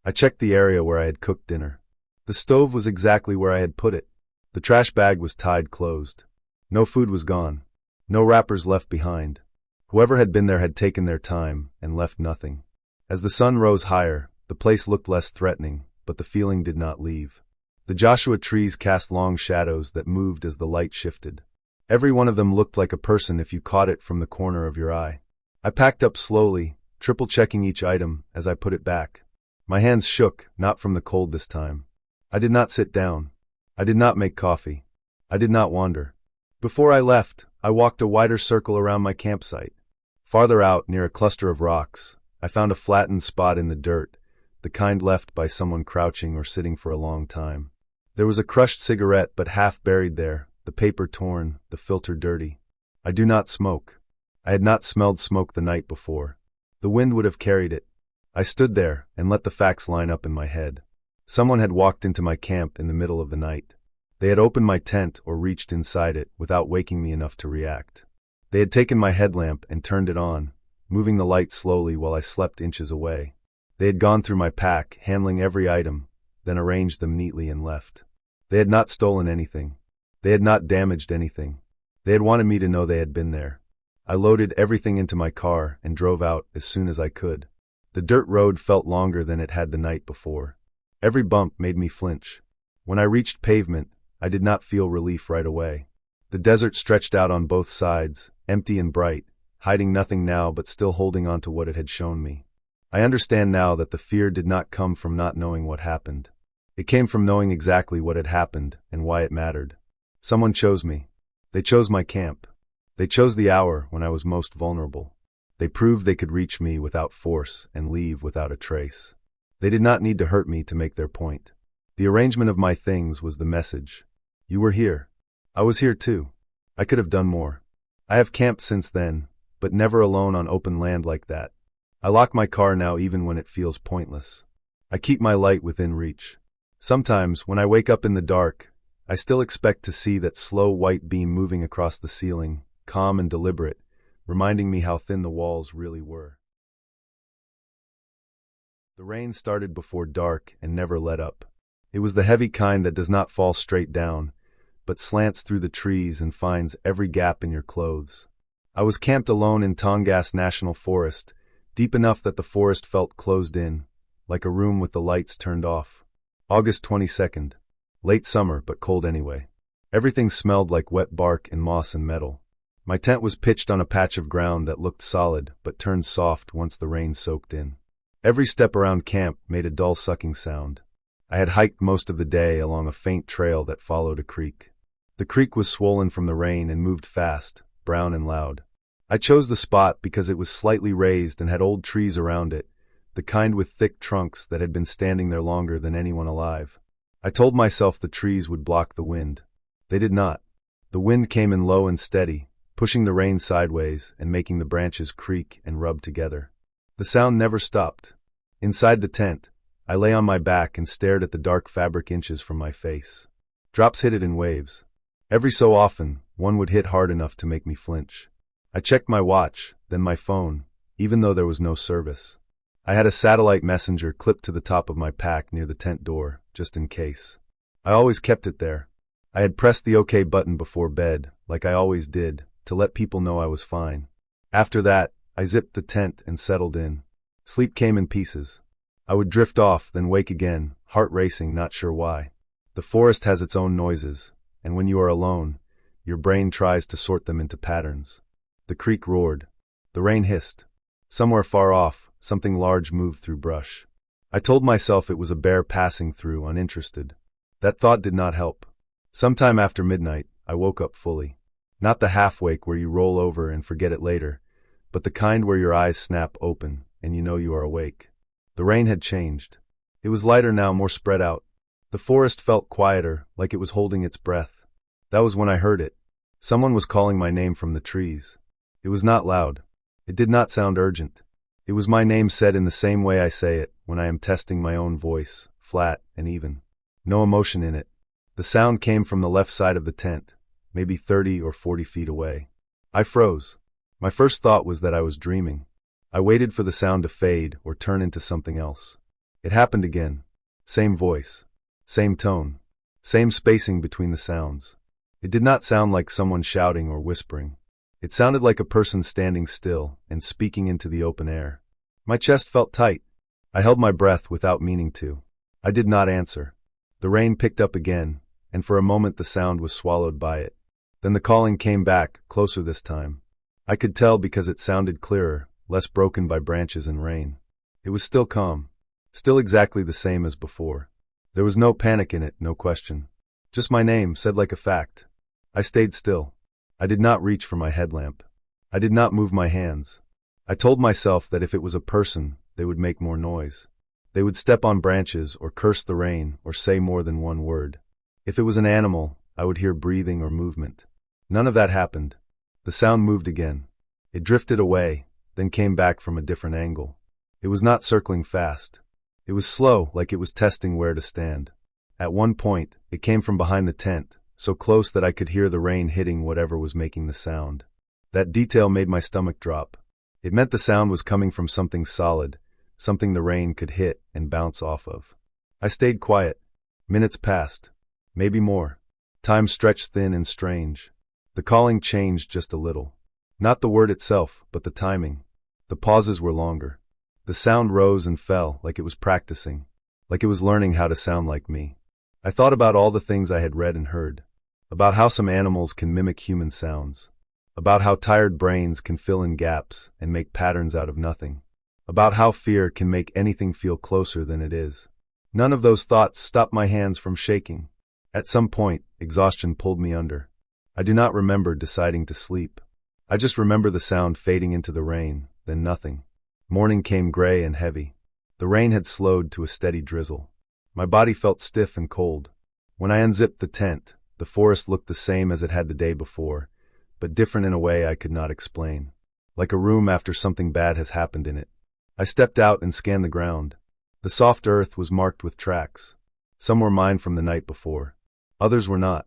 I checked the area where I had cooked dinner. The stove was exactly where I had put it. The trash bag was tied closed. No food was gone. No wrappers left behind. Whoever had been there had taken their time and left nothing. As the sun rose higher, the place looked less threatening, but the feeling did not leave. The Joshua trees cast long shadows that moved as the light shifted. Every one of them looked like a person if you caught it from the corner of your eye. I packed up slowly, triple-checking each item as I put it back. My hands shook, not from the cold this time. I did not sit down. I did not make coffee. I did not wander. Before I left, I walked a wider circle around my campsite. Farther out, near a cluster of rocks, I found a flattened spot in the dirt, the kind left by someone crouching or sitting for a long time. There was a crushed cigarette but half buried there, the paper torn, the filter dirty. I do not smoke. I had not smelled smoke the night before. The wind would have carried it. I stood there and let the facts line up in my head. Someone had walked into my camp in the middle of the night. They had opened my tent or reached inside it without waking me enough to react. They had taken my headlamp and turned it on, moving the light slowly while I slept inches away. They had gone through my pack, handling every item, then arranged them neatly and left. They had not stolen anything. They had not damaged anything. They had wanted me to know they had been there. I loaded everything into my car and drove out as soon as I could. The dirt road felt longer than it had the night before. Every bump made me flinch. When I reached pavement, I did not feel relief right away. The desert stretched out on both sides, empty and bright, hiding nothing now but still holding on to what it had shown me. I understand now that the fear did not come from not knowing what happened. It came from knowing exactly what had happened and why it mattered. Someone chose me. They chose my camp. They chose the hour when I was most vulnerable. They proved they could reach me without force and leave without a trace. They did not need to hurt me to make their point. The arrangement of my things was the message. You were here. I was here too. I could have done more. I have camped since then, but never alone on open land like that. I lock my car now even when it feels pointless. I keep my light within reach. Sometimes, when I wake up in the dark, I still expect to see that slow white beam moving across the ceiling, calm and deliberate, reminding me how thin the walls really were. The rain started before dark and never let up. It was the heavy kind that does not fall straight down, but slants through the trees and finds every gap in your clothes. I was camped alone in Tongass National Forest, deep enough that the forest felt closed in, like a room with the lights turned off. August 22nd. Late summer, but cold anyway. Everything smelled like wet bark and moss and metal. My tent was pitched on a patch of ground that looked solid, but turned soft once the rain soaked in. Every step around camp made a dull sucking sound. I had hiked most of the day along a faint trail that followed a creek. The creek was swollen from the rain and moved fast, brown and loud. I chose the spot because it was slightly raised and had old trees around it, the kind with thick trunks that had been standing there longer than anyone alive. I told myself the trees would block the wind. They did not. The wind came in low and steady, pushing the rain sideways and making the branches creak and rub together. The sound never stopped. Inside the tent, I lay on my back and stared at the dark fabric inches from my face. Drops hit it in waves. Every so often, one would hit hard enough to make me flinch. I checked my watch, then my phone, even though there was no service. I had a satellite messenger clipped to the top of my pack near the tent door, just in case. I always kept it there. I had pressed the OK button before bed, like I always did, to let people know I was fine. After that, I zipped the tent and settled in. Sleep came in pieces. I would drift off, then wake again, heart racing, not sure why. The forest has its own noises, and when you are alone, your brain tries to sort them into patterns. The creek roared. The rain hissed. Somewhere far off, something large moved through brush. I told myself it was a bear passing through, uninterested. That thought did not help. Sometime after midnight, I woke up fully. Not the half-wake where you roll over and forget it later, but the kind where your eyes snap open and you know you are awake. The rain had changed. It was lighter now, more spread out. The forest felt quieter, like it was holding its breath. That was when I heard it. Someone was calling my name from the trees. It was not loud. It did not sound urgent. It was my name said in the same way I say it when I am testing my own voice, flat and even. No emotion in it. The sound came from the left side of the tent, maybe 30 or 40 feet away. I froze. My first thought was that I was dreaming. I waited for the sound to fade or turn into something else. It happened again. Same voice. Same tone. Same spacing between the sounds. It did not sound like someone shouting or whispering. It sounded like a person standing still and speaking into the open air. My chest felt tight. I held my breath without meaning to. I did not answer. The rain picked up again, and for a moment the sound was swallowed by it. Then the calling came back, closer this time. I could tell because it sounded clearer, less broken by branches and rain. It was still calm. Still exactly the same as before. There was no panic in it, no question. Just my name, said like a fact. I stayed still. I did not reach for my headlamp. I did not move my hands. I told myself that if it was a person, they would make more noise. They would step on branches or curse the rain or say more than one word. If it was an animal, I would hear breathing or movement. None of that happened. The sound moved again. It drifted away, then came back from a different angle. It was not circling fast. It was slow, like it was testing where to stand. At one point, it came from behind the tent, so close that I could hear the rain hitting whatever was making the sound. That detail made my stomach drop. It meant the sound was coming from something solid, something the rain could hit and bounce off of. I stayed quiet. Minutes passed. Maybe more. Time stretched thin and strange. The calling changed just a little. Not the word itself, but the timing. The pauses were longer. The sound rose and fell like it was practicing, like it was learning how to sound like me. I thought about all the things I had read and heard. About how some animals can mimic human sounds. About how tired brains can fill in gaps and make patterns out of nothing. About how fear can make anything feel closer than it is. None of those thoughts stopped my hands from shaking. At some point, exhaustion pulled me under. I do not remember deciding to sleep. I just remember the sound fading into the rain, then nothing. Morning came gray and heavy. The rain had slowed to a steady drizzle. My body felt stiff and cold. When I unzipped the tent, the forest looked the same as it had the day before, but different in a way I could not explain. Like a room after something bad has happened in it. I stepped out and scanned the ground. The soft earth was marked with tracks. Some were mine from the night before. Others were not.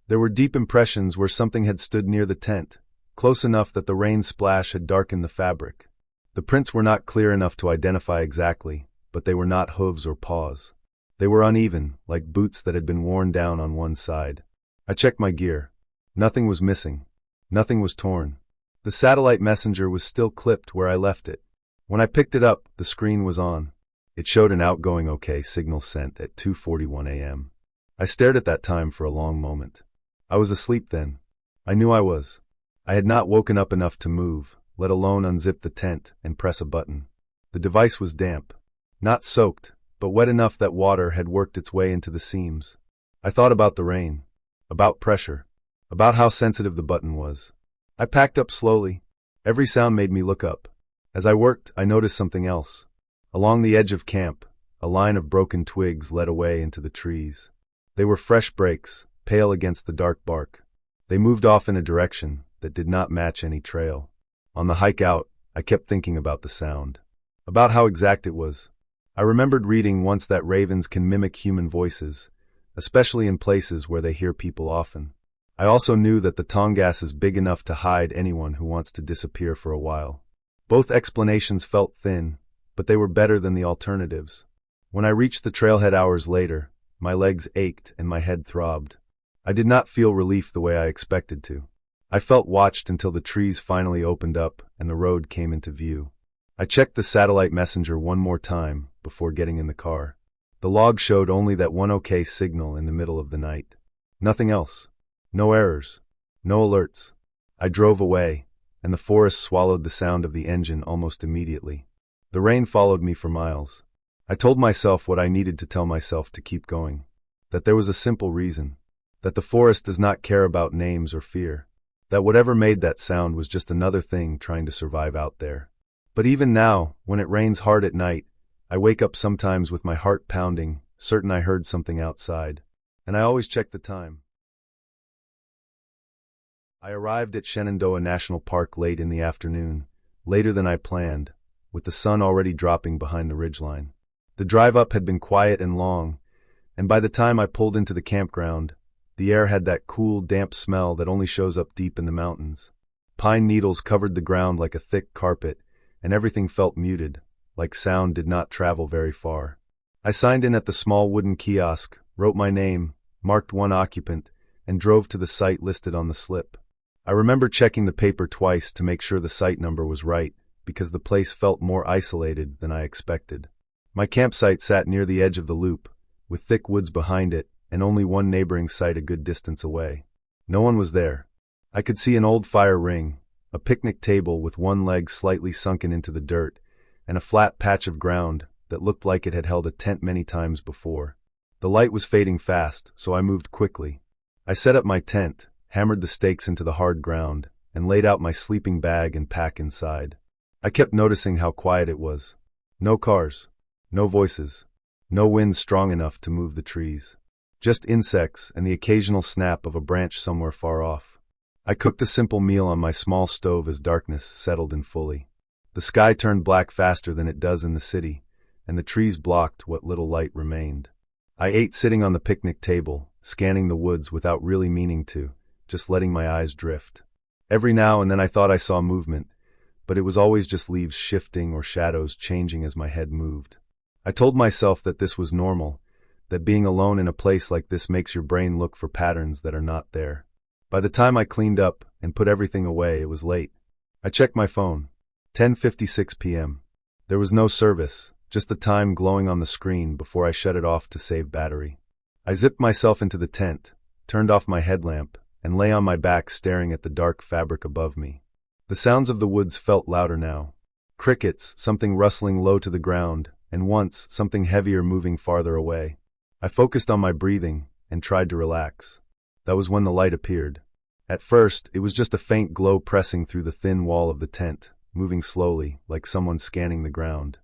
There were deep impressions where something had stood near the tent, close enough that the rain splash had darkened the fabric. The prints were not clear enough to identify exactly, but they were not hooves or paws. They were uneven, like boots that had been worn down on one side. I checked my gear. Nothing was missing. Nothing was torn. The satellite messenger was still clipped where I left it. When I picked it up, the screen was on. It showed an outgoing OK signal sent at 2:41 a.m. I stared at that time for a long moment. I was asleep then. I knew I was. I had not woken up enough to move, let alone unzip the tent and press a button. The device was damp. Not soaked, but wet enough that water had worked its way into the seams. I thought about the rain. About pressure. About how sensitive the button was. I packed up slowly. Every sound made me look up. As I worked, I noticed something else. Along the edge of camp, a line of broken twigs led away into the trees. They were fresh breaks, pale against the dark bark. They moved off in a direction that did not match any trail. On the hike out, I kept thinking about the sound. About how exact it was. I remembered reading once that ravens can mimic human voices, especially in places where they hear people often. I also knew that the Tongass is big enough to hide anyone who wants to disappear for a while. Both explanations felt thin, but they were better than the alternatives. When I reached the trailhead hours later, my legs ached and my head throbbed. I did not feel relief the way I expected to. I felt watched until the trees finally opened up and the road came into view. I checked the satellite messenger one more time before getting in the car. The log showed only that one OK signal in the middle of the night. Nothing else. No errors. No alerts. I drove away, and the forest swallowed the sound of the engine almost immediately. The rain followed me for miles. I told myself what I needed to tell myself to keep going. That there was a simple reason. That the forest does not care about names or fear. That whatever made that sound was just another thing trying to survive out there. But even now, when it rains hard at night, I wake up sometimes with my heart pounding, certain I heard something outside. And I always check the time. I arrived at Shenandoah National Park late in the afternoon, later than I planned, with the sun already dropping behind the ridgeline. The drive up had been quiet and long, and by the time I pulled into the campground, the air had that cool, damp smell that only shows up deep in the mountains. Pine needles covered the ground like a thick carpet, and everything felt muted, like sound did not travel very far. I signed in at the small wooden kiosk, wrote my name, marked one occupant, and drove to the site listed on the slip. I remember checking the paper twice to make sure the site number was right, because the place felt more isolated than I expected. My campsite sat near the edge of the loop, with thick woods behind it, and only one neighboring site a good distance away. No one was there. I could see an old fire ring, a picnic table with one leg slightly sunken into the dirt, and a flat patch of ground that looked like it had held a tent many times before. The light was fading fast, so I moved quickly. I set up my tent, hammered the stakes into the hard ground, and laid out my sleeping bag and pack inside. I kept noticing how quiet it was. No cars, no voices, no wind strong enough to move the trees. Just insects and the occasional snap of a branch somewhere far off. I cooked a simple meal on my small stove as darkness settled in fully. The sky turned black faster than it does in the city, and the trees blocked what little light remained. I ate sitting on the picnic table, scanning the woods without really meaning to, just letting my eyes drift. Every now and then I thought I saw movement, but it was always just leaves shifting or shadows changing as my head moved. I told myself that this was normal, that being alone in a place like this makes your brain look for patterns that are not there. By the time I cleaned up and put everything away, it was late. I checked my phone. 10:56 p.m. There was no service, just the time glowing on the screen before I shut it off to save battery. I zipped myself into the tent, turned off my headlamp, and lay on my back staring at the dark fabric above me. The sounds of the woods felt louder now. Crickets, something rustling low to the ground, and once something heavier moving farther away. I focused on my breathing and tried to relax. That was when the light appeared. At first, it was just a faint glow pressing through the thin wall of the tent, moving slowly, like someone scanning the ground.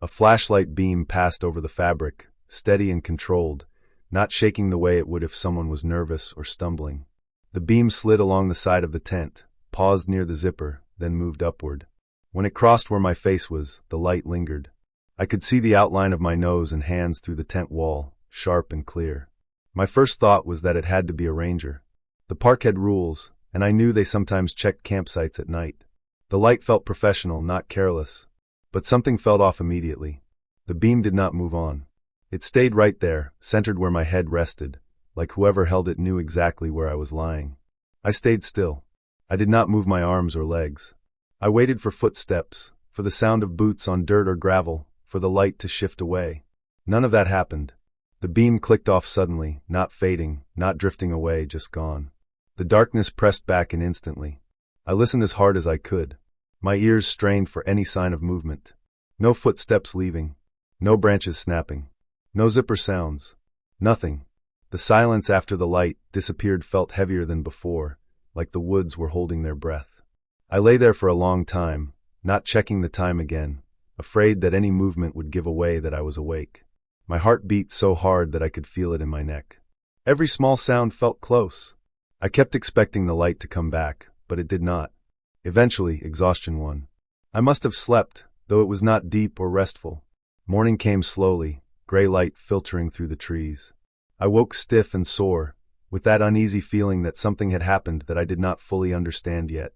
A flashlight beam passed over the fabric, steady and controlled, not shaking the way it would if someone was nervous or stumbling. The beam slid along the side of the tent, paused near the zipper, then moved upward. When it crossed where my face was, the light lingered. I could see the outline of my nose and hands through the tent wall, sharp and clear. My first thought was that it had to be a ranger. The park had rules, and I knew they sometimes checked campsites at night. The light felt professional, not careless. But something felt off immediately. The beam did not move on. It stayed right there, centered where my head rested, like whoever held it knew exactly where I was lying. I stayed still. I did not move my arms or legs. I waited for footsteps, for the sound of boots on dirt or gravel, for the light to shift away. None of that happened. The beam clicked off suddenly, not fading, not drifting away, just gone. The darkness pressed back in instantly. I listened as hard as I could. My ears strained for any sign of movement. No footsteps leaving. No branches snapping. No zipper sounds. Nothing. The silence after the light disappeared felt heavier than before, like the woods were holding their breath. I lay there for a long time, not checking the time again, afraid that any movement would give away that I was awake. My heart beat so hard that I could feel it in my neck. Every small sound felt close. I kept expecting the light to come back, but it did not. Eventually, exhaustion won. I must have slept, though it was not deep or restful. Morning came slowly, gray light filtering through the trees. I woke stiff and sore, with that uneasy feeling that something had happened that I did not fully understand yet.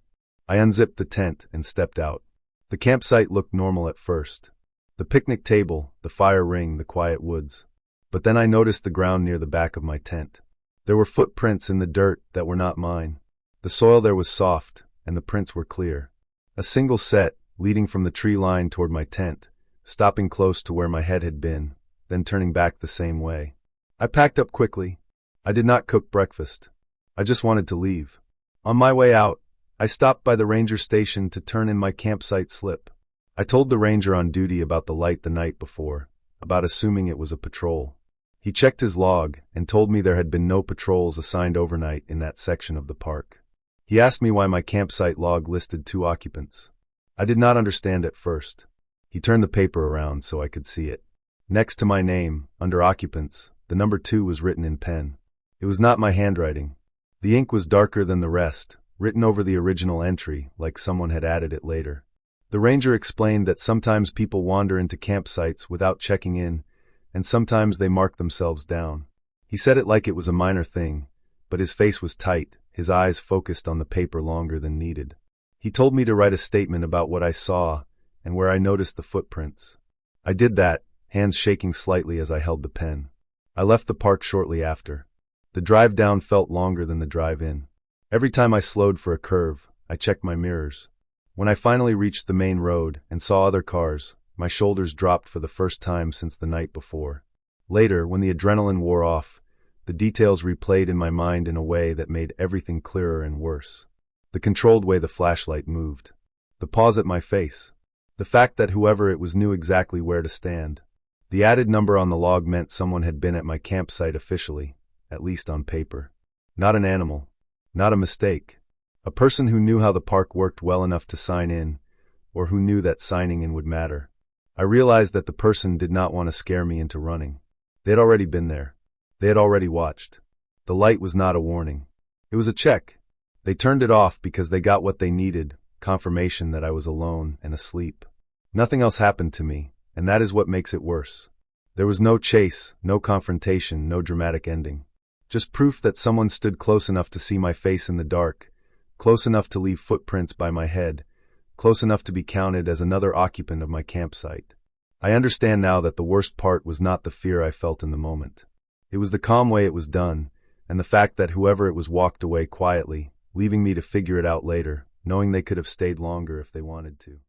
I unzipped the tent and stepped out. The campsite looked normal at first. The picnic table, the fire ring, the quiet woods. But then I noticed the ground near the back of my tent. There were footprints in the dirt that were not mine. The soil there was soft, and the prints were clear. A single set, leading from the tree line toward my tent, stopping close to where my head had been, then turning back the same way. I packed up quickly. I did not cook breakfast. I just wanted to leave. On my way out, I stopped by the ranger station to turn in my campsite slip. I told the ranger on duty about the light the night before, about assuming it was a patrol. He checked his log and told me there had been no patrols assigned overnight in that section of the park. He asked me why my campsite log listed 2 occupants. I did not understand at first. He turned the paper around so I could see it. Next to my name, under occupants, the number 2 was written in pen. It was not my handwriting. The ink was darker than the rest, written over the original entry, like someone had added it later. The ranger explained that sometimes people wander into campsites without checking in, and sometimes they mark themselves down. He said it like it was a minor thing, but his face was tight, his eyes focused on the paper longer than needed. He told me to write a statement about what I saw and where I noticed the footprints. I did that, hands shaking slightly as I held the pen. I left the park shortly after. The drive down felt longer than the drive in. Every time I slowed for a curve, I checked my mirrors. When I finally reached the main road and saw other cars, my shoulders dropped for the first time since the night before. Later, when the adrenaline wore off, the details replayed in my mind in a way that made everything clearer and worse. The controlled way the flashlight moved. The pause at my face. The fact that whoever it was knew exactly where to stand. The added number on the log meant someone had been at my campsite officially, at least on paper. Not an animal. Not a mistake. A person who knew how the park worked well enough to sign in, or who knew that signing in would matter. I realized that the person did not want to scare me into running. They had already been there. They had already watched. The light was not a warning. It was a check. They turned it off because they got what they needed, confirmation that I was alone and asleep. Nothing else happened to me, and that is what makes it worse. There was no chase, no confrontation, no dramatic ending. Just proof that someone stood close enough to see my face in the dark, close enough to leave footprints by my head, close enough to be counted as another occupant of my campsite. I understand now that the worst part was not the fear I felt in the moment. It was the calm way it was done, and the fact that whoever it was walked away quietly, leaving me to figure it out later, knowing they could have stayed longer if they wanted to.